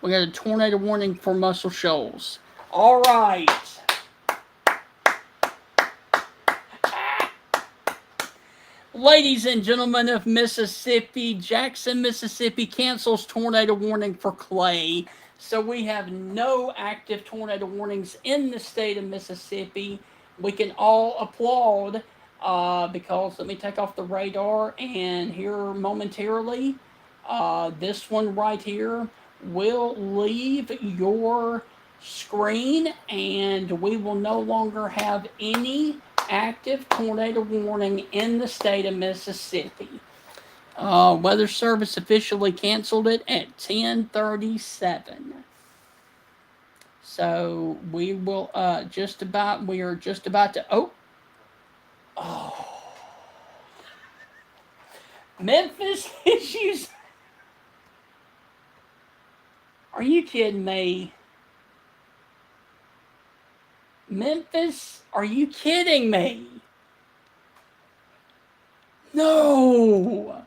we got a tornado warning for Muscle Shoals. All right. Ladies and gentlemen of Mississippi, Jackson, Mississippi cancels tornado warning for Clay. So we have no active tornado warnings in the state of Mississippi. We can all applaud because let me take off the radar, and here momentarily, this one right here will leave your screen, and we will no longer have any active tornado warning in the state of Mississippi. Weather Service officially canceled it at 10:37. So we will we are just about to Memphis issues. Are you kidding me? Memphis, are you kidding me? No.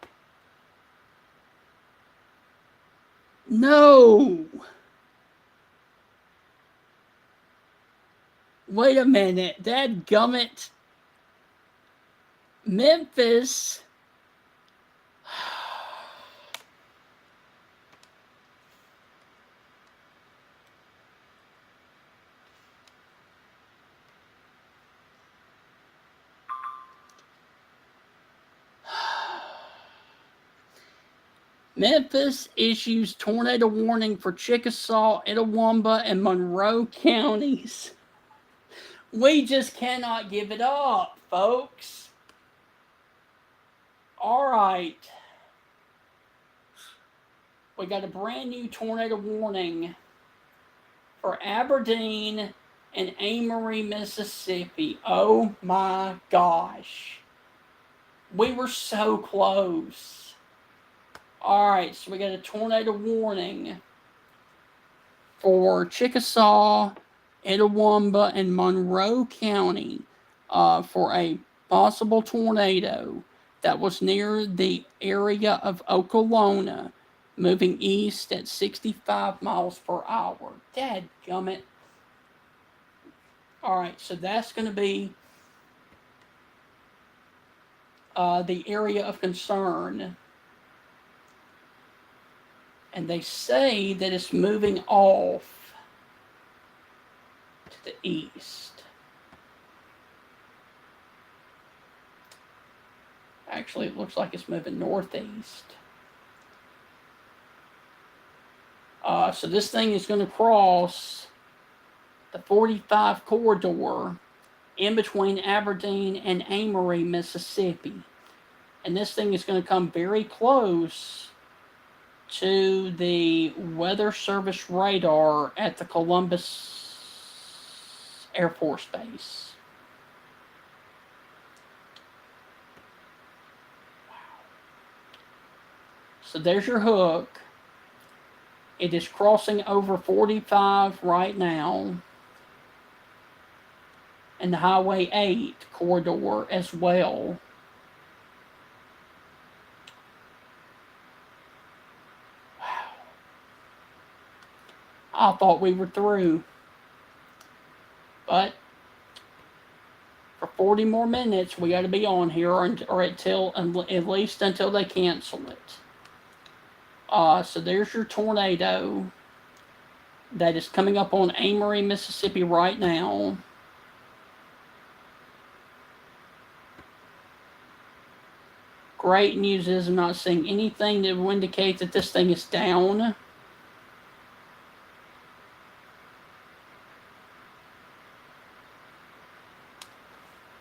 No. Wait a minute. Dadgummit. Memphis. Memphis issues tornado warning for Chickasaw, Itawamba, and Monroe counties. We just cannot give it up, folks. All right. We got a brand new tornado warning for Aberdeen and Amory, Mississippi. Oh my gosh. We were so close. All right, so we got a tornado warning for Chickasaw, Itawamba, and Monroe County for a possible tornado that was near the area of Okolona, moving east at 65 miles per hour. Dadgummit. All right, so that's going to be the area of concern. And they say that it's moving off to the east. Actually, it looks like it's moving northeast. So this thing is going to cross the 45 corridor in between Aberdeen and Amory, Mississippi. And this thing is going to come very close to the Weather Service radar at the Columbus Air Force Base. So there's your hook. It is crossing over 45 right now, and the Highway 8 corridor as well. Wow. I thought we were through. But for 40 more minutes, we got to be on here, or until at least until they cancel it. So there's your tornado that is coming up on Amory, Mississippi right now. Great news is I'm not seeing anything that will indicate that this thing is down.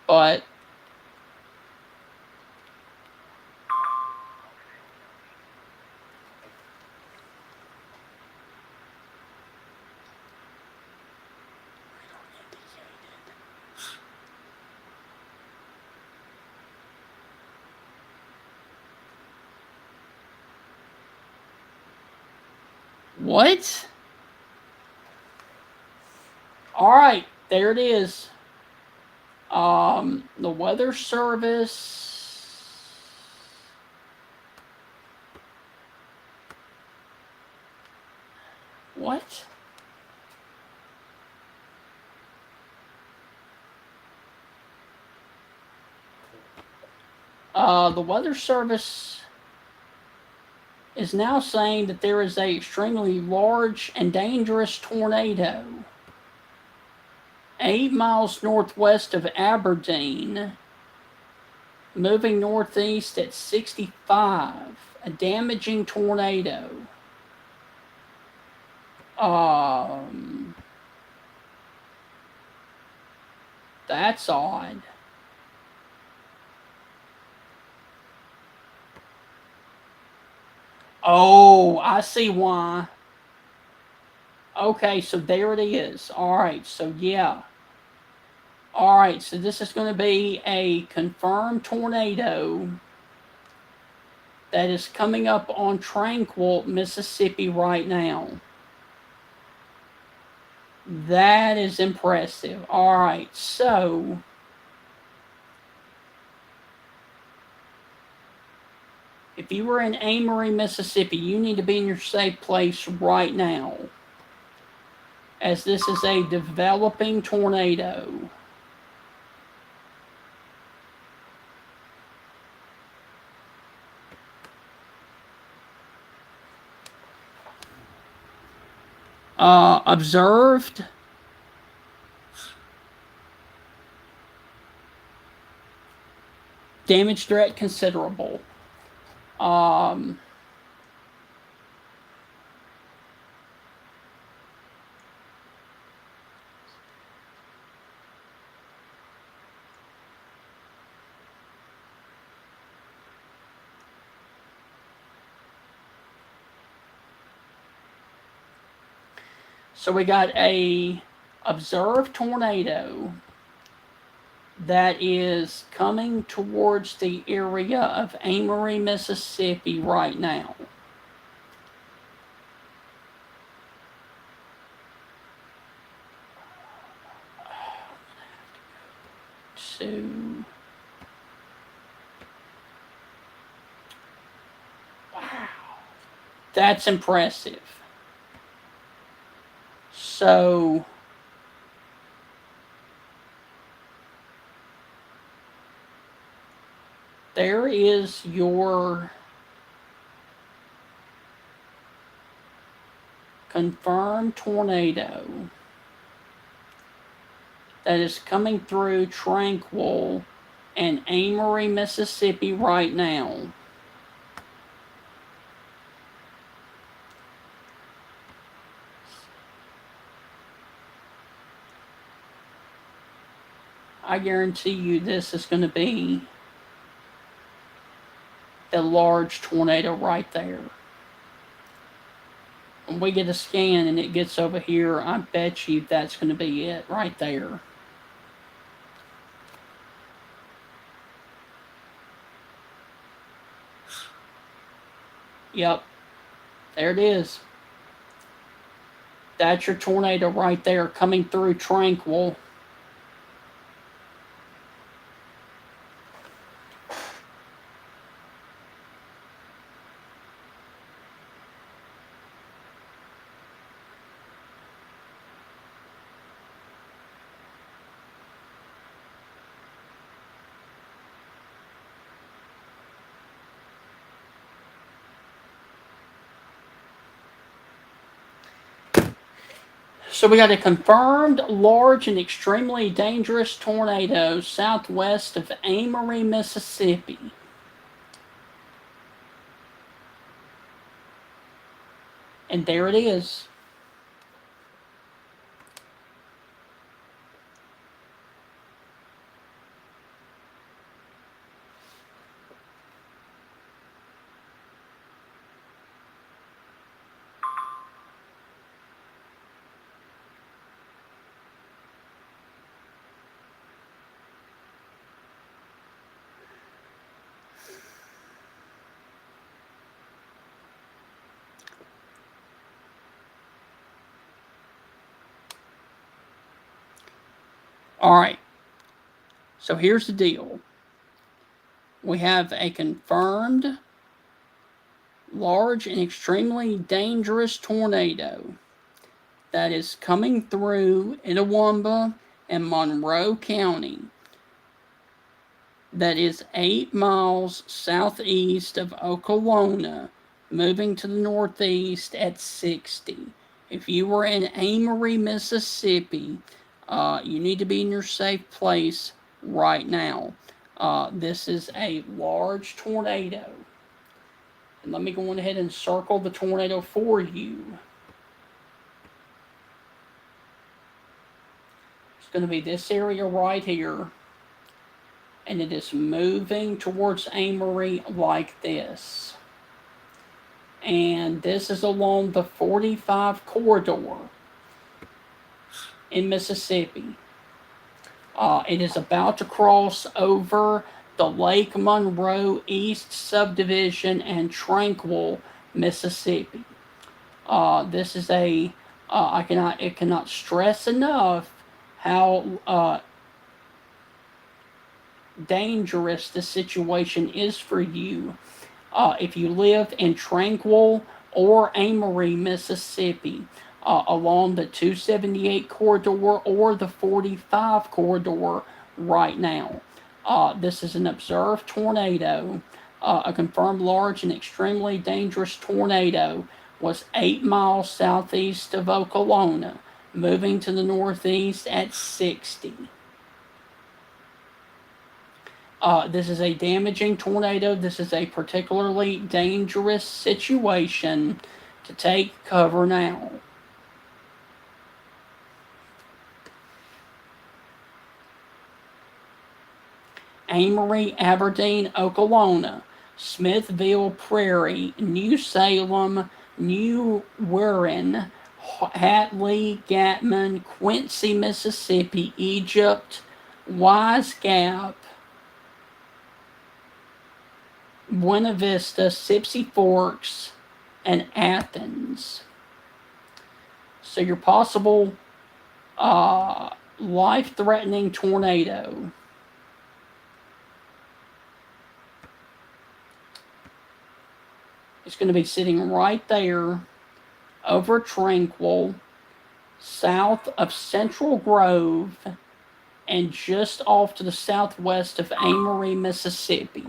But what? All right, there it is. The Weather Service. What? The Weather Service is now saying that there is a extremely large and dangerous tornado 8 miles northwest of Aberdeen, moving northeast at 65, a damaging tornado. That's odd. Oh, I see why. Okay, so there it is. All right, so yeah. All right, so this is going to be a confirmed tornado that is coming up on Tranquil, Mississippi right now. That is impressive. All right, so... If you were in Amory, Mississippi, you need to be in your safe place right now, as this is a developing tornado. Observed. Damage threat considerable. Um, so we got a observed tornado that is coming towards the area of Amory, Mississippi right now. So, wow, that's impressive. So, there is your confirmed tornado that is coming through Tranquil and Amory, Mississippi right now. I guarantee you this is going to be the large tornado right there. When we get a scan and it gets over here, I bet you that's going to be it right there. Yep, there it is. That's your tornado right there coming through Tranquil. So we got a confirmed large and extremely dangerous tornado southwest of Amory, Mississippi. And there it is. All right. So here's the deal. We have a confirmed large and extremely dangerous tornado that is coming through Itawamba and Monroe County, that is 8 miles southeast of Okolona, moving to the northeast at 60. If you were in Amory, Mississippi, you need to be in your safe place right now. This is a large tornado. And let me go ahead and circle the tornado for you. It's going to be this area right here. And it is moving towards Amory like this. And this is along the 45 corridor in Mississippi. It is about to cross over the Lake Monroe East Subdivision and Tranquil, Mississippi. This is it cannot stress enough how dangerous the situation is for you. If you live in Tranquil or Amory, Mississippi, along the 278 corridor or the 45 corridor right now. This is an observed tornado. A confirmed large and extremely dangerous tornado was 8 miles southeast of Okolona, moving to the northeast at 60. This is a damaging tornado. This is a particularly dangerous situation to take cover now. Amory, Aberdeen, Okolona, Smithville Prairie, New Salem, New Warren, Hatley, Gatman, Quincy, Mississippi, Egypt, Wise Gap, Buena Vista, Sipsey Forks, and Athens. So your possible life-threatening tornado. It's going to be sitting right there over Tranquil, south of Central Grove, and just off to the southwest of Amory, Mississippi.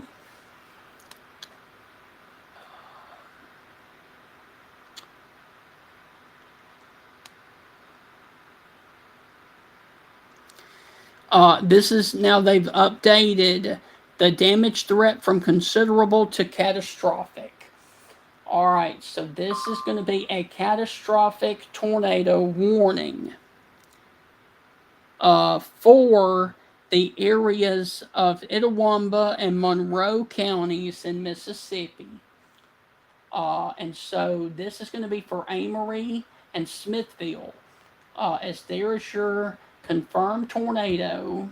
This is now they've updated the damage threat from considerable to catastrophic. All right, so this is going to be a catastrophic tornado warning for the areas of Itawamba and Monroe counties in Mississippi. And so this is going to be for Amory and Smithville, as there is your confirmed tornado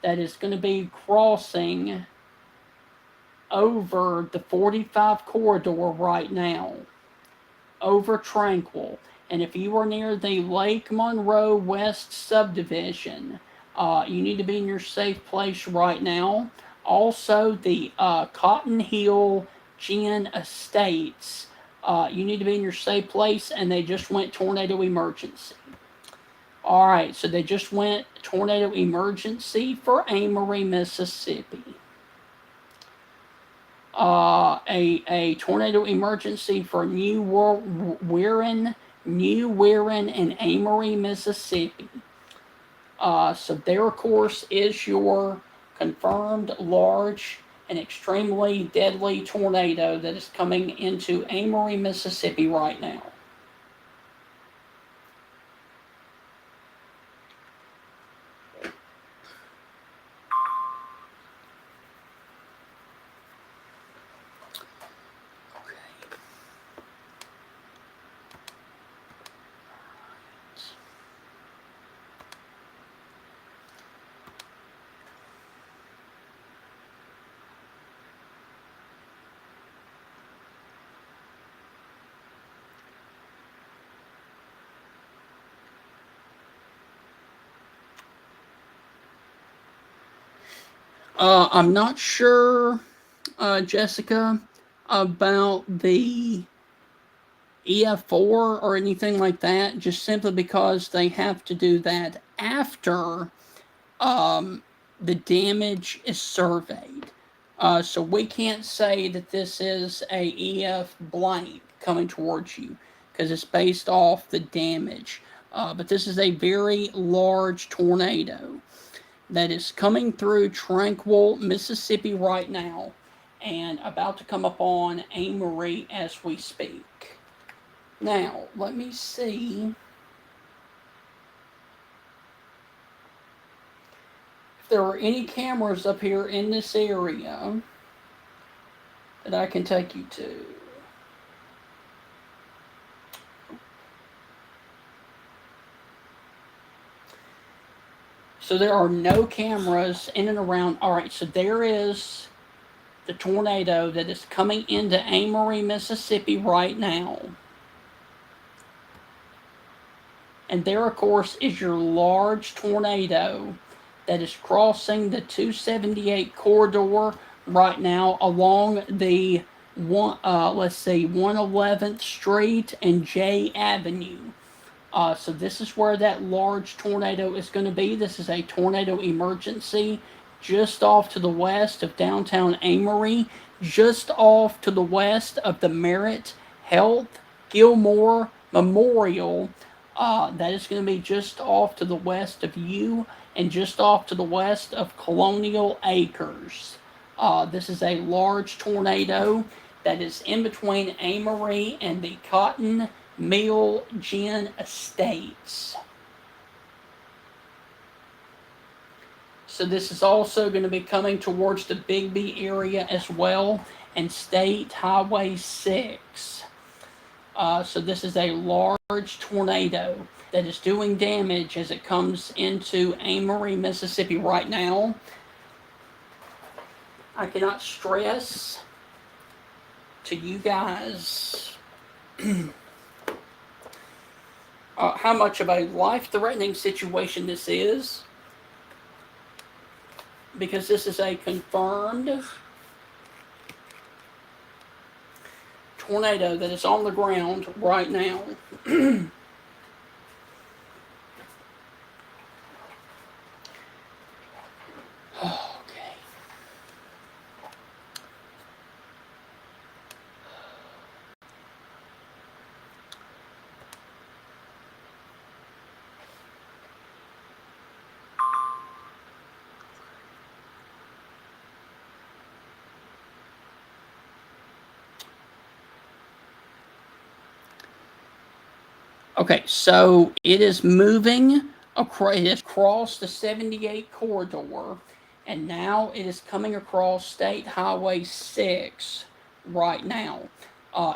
that is going to be crossing over the 45 corridor right now, over Tranquil. And if you are near the Lake Monroe West subdivision, you need to be in your safe place right now. Also, the Cotton Hill Gin Estates, you need to be in your safe place, and they just went tornado emergency. All right, so they just went tornado emergency for Amory, Mississippi. A tornado emergency for New Warren, and Amory, Mississippi. So there, of course, is your confirmed large and extremely deadly tornado that is coming into Amory, Mississippi right now. I'm not sure, Jessica, about the EF4 or anything like that, just simply because they have to do that after the damage is surveyed. So we can't say that this is a EF blank coming towards you because it's based off the damage. But this is a very large tornado that is coming through Tranquil, Mississippi right now and about to come upon Amory as we speak. Now, let me see if there are any cameras up here in this area that I can take you to. So there are no cameras in and around. All right, so there is the tornado that is coming into Amory, Mississippi right now. And there, of course, is your large tornado that is crossing the 278 corridor right now along the let's see, 111th Street and J Avenue. So this is where that large tornado is going to be. This is a tornado emergency just off to the west of downtown Amory, just off to the west of the Merritt Health Gilmore Memorial. That is going to be just off to the west of you and just off to the west of Colonial Acres. This is a large tornado that is in between Amory and the Cotton Mill Gin Estates. So this is also going to be coming towards the Bigby area as well, and State Highway 6. So this is a large tornado that is doing damage as it comes into Amory, Mississippi right now. I cannot stress to you guys how much of a life-threatening situation this is, because this is a confirmed tornado that is on the ground right now. Okay, so it is moving across. It has crossed the 78 corridor, and now it is coming across State Highway 6 right now.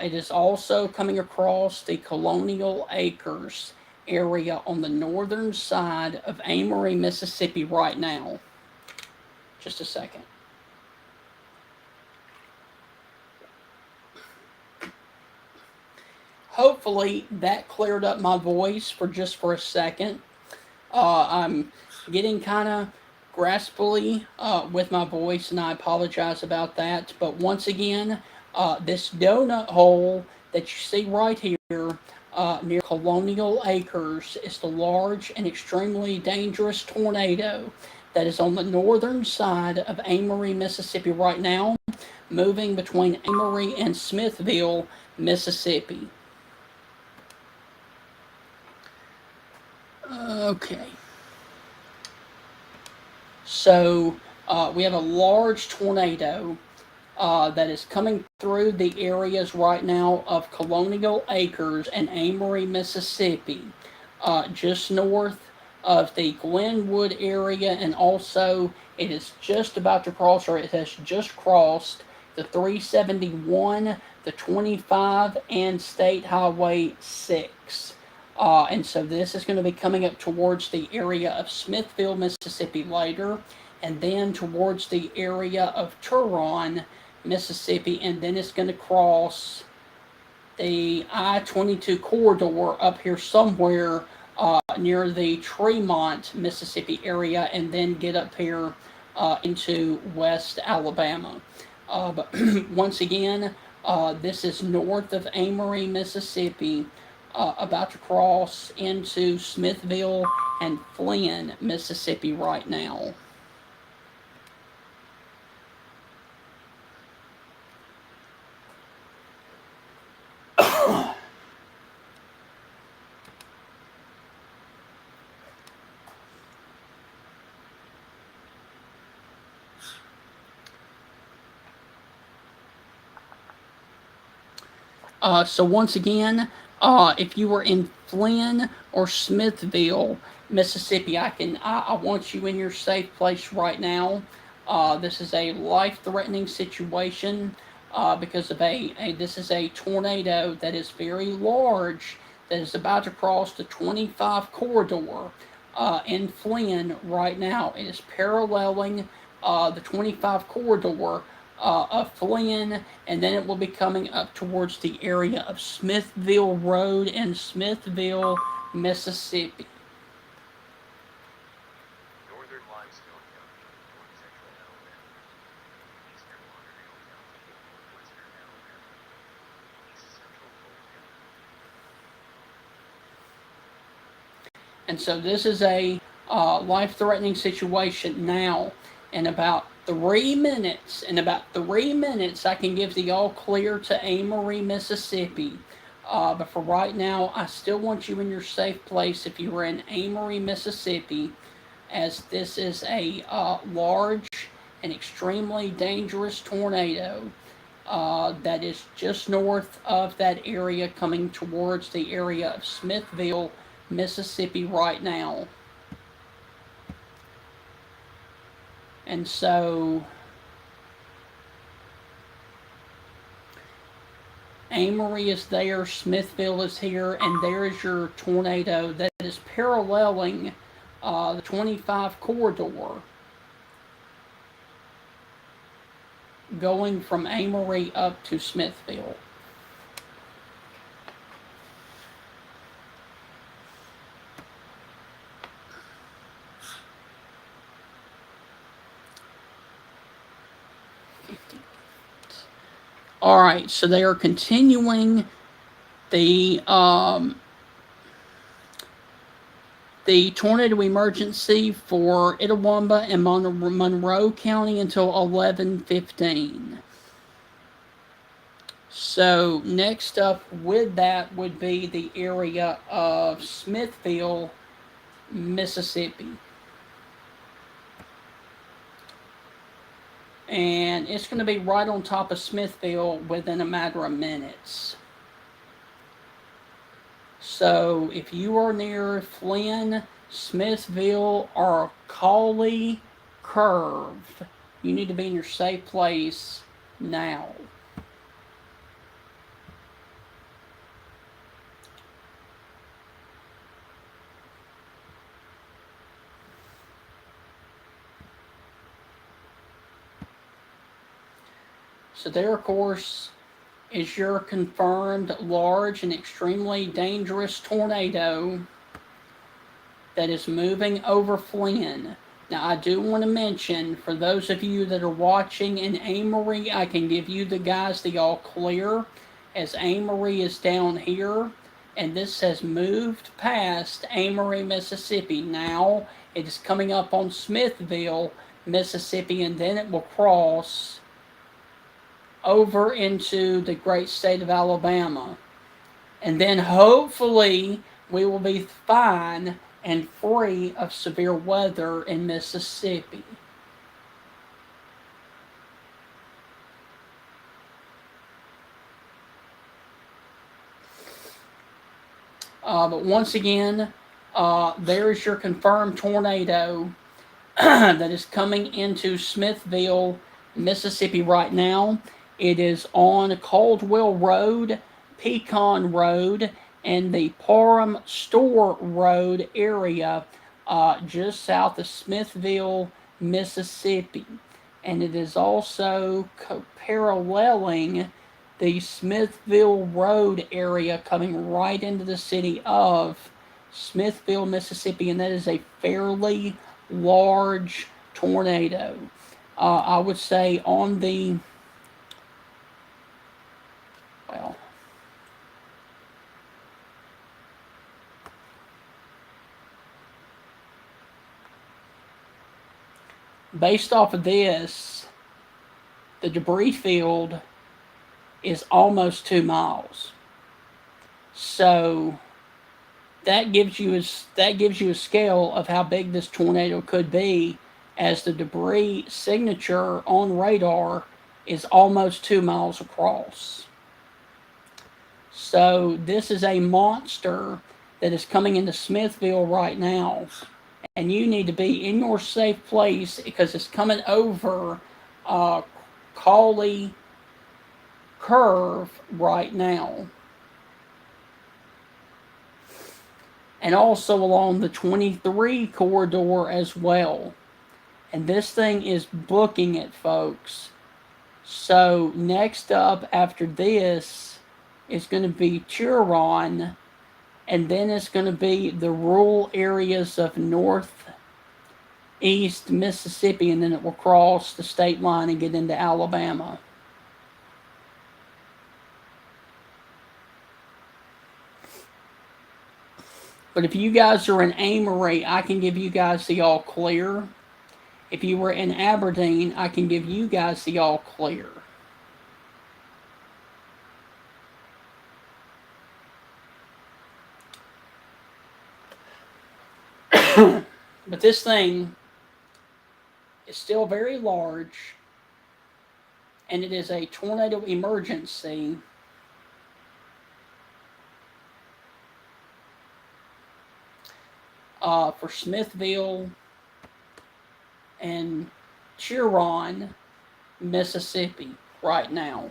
It is also coming across the Colonial Acres area on the northern side of Amory, Mississippi right now. Just a second. Hopefully that cleared up my voice for a second. I'm getting kind of graspily with my voice, and I apologize about that. But once again, this donut hole that you see right here near Colonial Acres is the large and extremely dangerous tornado that is on the northern side of Amory, Mississippi right now, moving between Amory and Smithville, Mississippi. Okay. So we have a large tornado that is coming through the areas right now of Colonial Acres and Amory, Mississippi, just north of the Glenwood area, and also it is just about to cross, or it has just crossed the 371, the 25, and State Highway 6. And so this is going to be coming up towards the area of Smithville, Mississippi later, and then towards the area of Turon, Mississippi, and then it's going to cross the I-22 corridor up here somewhere near the Tremont, Mississippi area, and then get up here into West Alabama. But once again, this is north of Amory, Mississippi, about to cross into Smithville and Flynn, Mississippi right now. So once again, if you were in Flynn or Smithville, Mississippi, I want you in your safe place right now. This is a life-threatening situation because of this is a tornado that is very large that is about to cross the 25 corridor in Flynn right now. It is paralleling the 25 corridor of Flynn, and then it will be coming up towards the area of Smithville Road in Smithville, Mississippi. And so this is a life-threatening situation now. In about 3 minutes, I can give the all clear to Amory, Mississippi. But for right now, I still want you in your safe place if you are in Amory, Mississippi, as this is a large and extremely dangerous tornado that is just north of that area, coming towards the area of Smithville, Mississippi right now. And so Amory is there, Smithville is here, and there is your tornado that is paralleling the 25 corridor, going from Amory up to Smithville. All right, so they are continuing the the tornado emergency for Itawamba and Monroe County until 11:15. So next up with that would be the area of Smithville, Mississippi. And it's going to be right on top of Smithville within a matter of minutes. So if you are near Flynn, Smithville, or Cawley Curve, you need to be in your safe place now. So there, of course, is your confirmed large and extremely dangerous tornado that is moving over Flynn. Now, I do want to mention, for those of you that are watching in Amory, I can give you the all clear, as Amory is down here, and this has moved past Amory, Mississippi. Now, it is coming up on Smithville, Mississippi, and then it will cross over into the great state of Alabama. And then hopefully we will be fine and free of severe weather in Mississippi. But once again, there's your confirmed tornado that is coming into Smithville, Mississippi right now. It is on Caldwell Road, Pecan Road, and the Parham Store Road area, just south of Smithville, Mississippi. And it is also paralleling the Smithville Road area, coming right into the city of Smithville, Mississippi, and that is a fairly large tornado. I would say on the, well, based off of this, the debris field is almost 2 miles. So that gives you a scale of how big this tornado could be, as the debris signature on radar is almost 2 miles across. So this is a monster that is coming into Smithville right now, and you need to be in your safe place because it's coming over Cawley Curve right now, and also along the 23 corridor as well. And this thing is booking it, folks. So next up after this is going to be Turon, and then it's going to be the rural areas of northeast Mississippi, and then it will cross the state line and get into Alabama. But if you guys are in Amory, I can give you guys the all clear. If you were in Aberdeen, I can give you guys the all clear. But this thing is still very large, and it is a tornado emergency. For Smithville and Chiron, Mississippi, right now.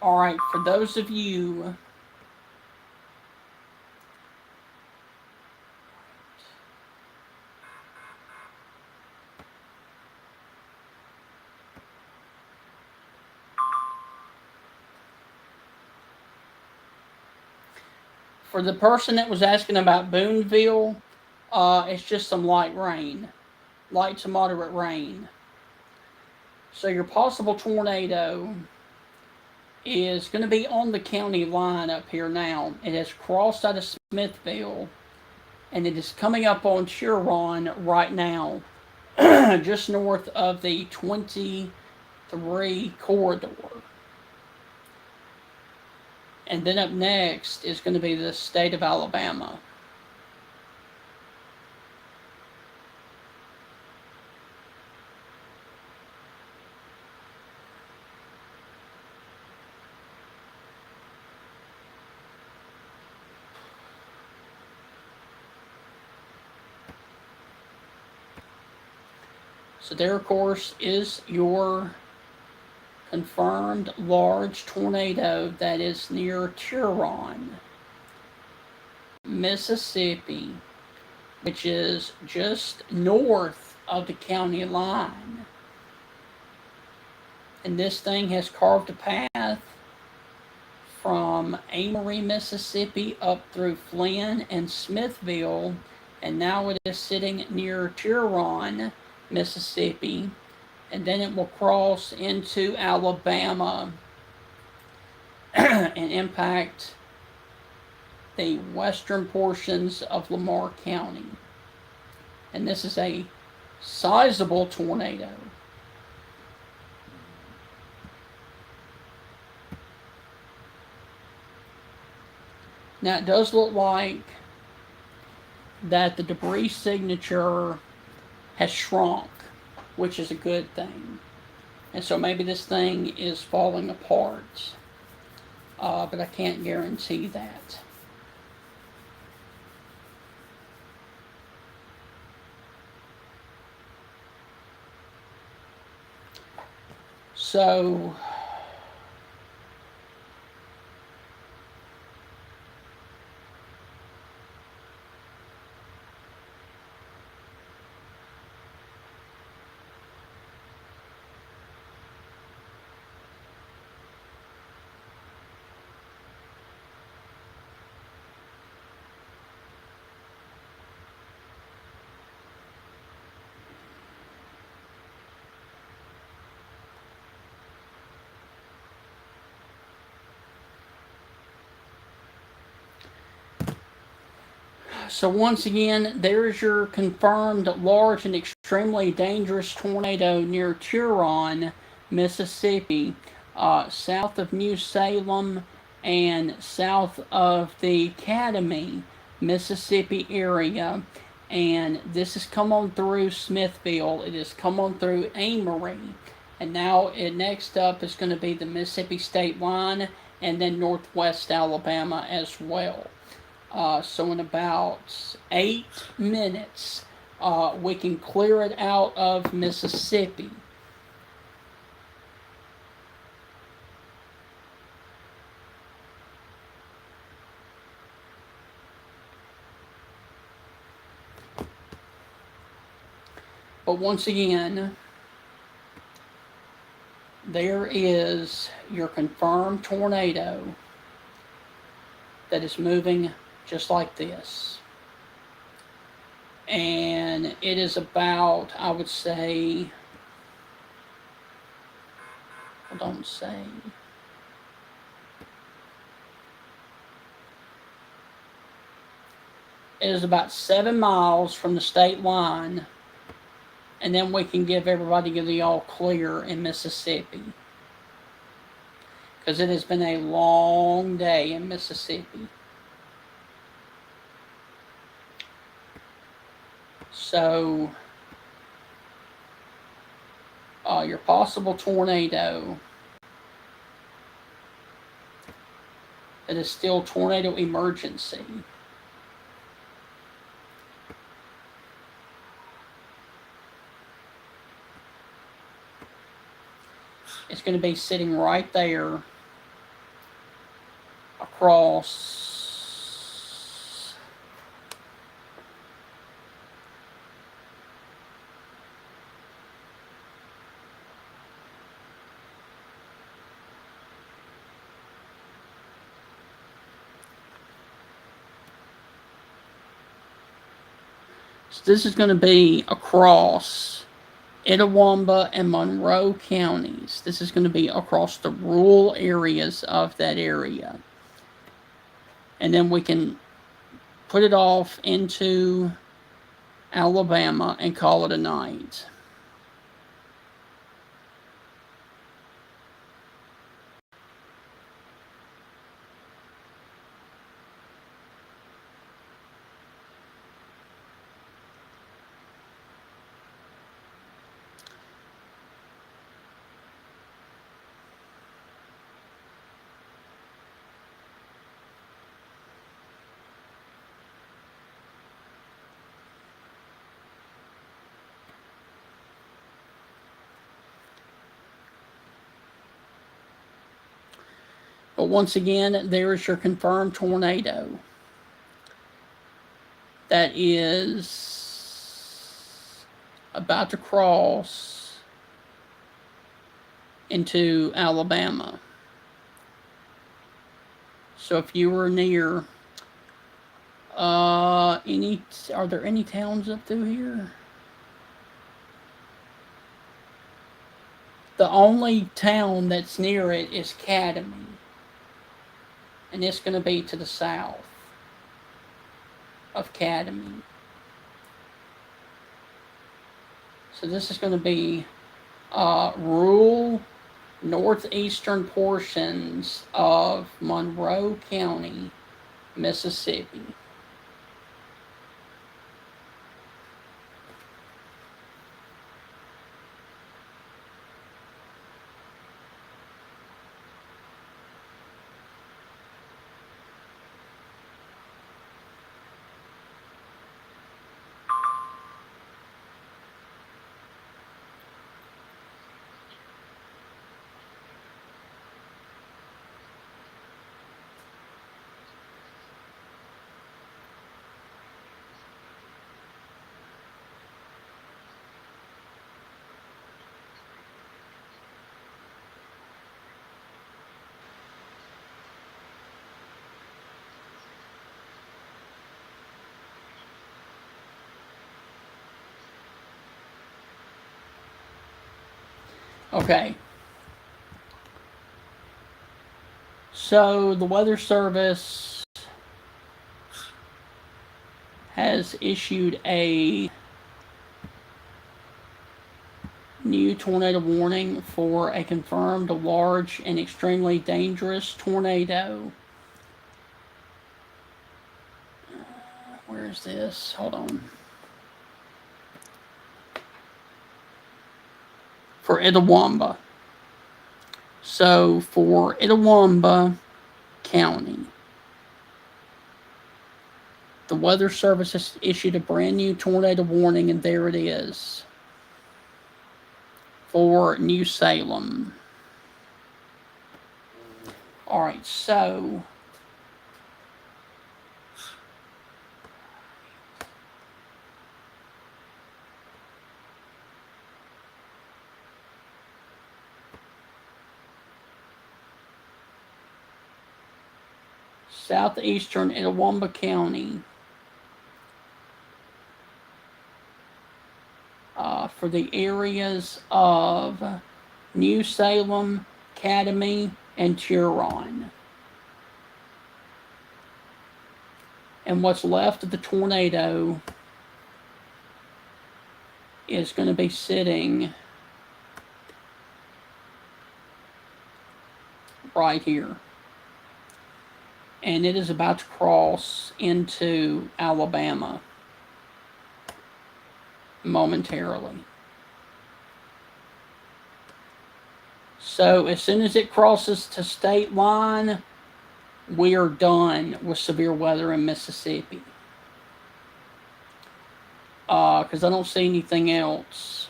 All right, for those of you for the person that was asking about Boonville, it's just some light rain, light to moderate rain. So your possible tornado is going to be on the county line up here now. It has crossed out of Smithville, and it is coming up on Chiron right now, just north of the 23 corridor. And then up next is going to be the state of Alabama. So there, of course, is your confirmed large tornado that is near Chiron, Mississippi, which is just north of the county line. And this thing has carved a path from Amory, Mississippi up through Flynn and Smithville, and now it is sitting near Chiron, Mississippi, and then it will cross into Alabama and impact the western portions of Lamar County. And this is a sizable tornado. Now it does look like that the debris signature has shrunk, which is a good thing. And so maybe this thing is falling apart, but I can't guarantee that. So So once again, there's your confirmed large and extremely dangerous tornado near Turon, Mississippi, south of New Salem and south of the Academy, Mississippi area. And this has come on through Smithville. It has come on through Amory. And now next up is going to be the Mississippi state line and then northwest Alabama as well. So in about 8 minutes, we can clear it out of Mississippi. But once again, there is your confirmed tornado that is moving just like this. And it is about, I would say, hold on, say, it is about 7 miles from the state line, and then we can give everybody the all clear in Mississippi. Because it has been a long day in Mississippi. So, your possible tornado that is still tornado emergency. It's going to be sitting right there across so this is going to be across Itawamba and Monroe counties. This is going to be across the rural areas of that area. And then we can put it off into Alabama and call it a night. But once again, there is your confirmed tornado. That is about to cross into Alabama. So if you were near are there any towns up through here? The only town that's near it is Cademy. And it's going to be to the south of Cademy. So this is going to be rural northeastern portions of Monroe County, Mississippi. Okay. So the Weather Service has issued a new tornado warning for a confirmed large and extremely dangerous tornado. Where is this? Hold on. For Itawamba. So for Itawamba County, the Weather Service has issued a brand new tornado warning, and there it is. For New Salem. Alright, so southeastern Itawamba County. For the areas of New Salem, Academy, and Turon. And what's left of the tornado is going to be sitting right here. And it is about to cross into Alabama momentarily. So as soon as it crosses to state line, we are done with severe weather in Mississippi. Because I don't see anything else.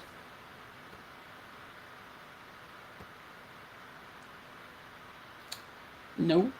Nope.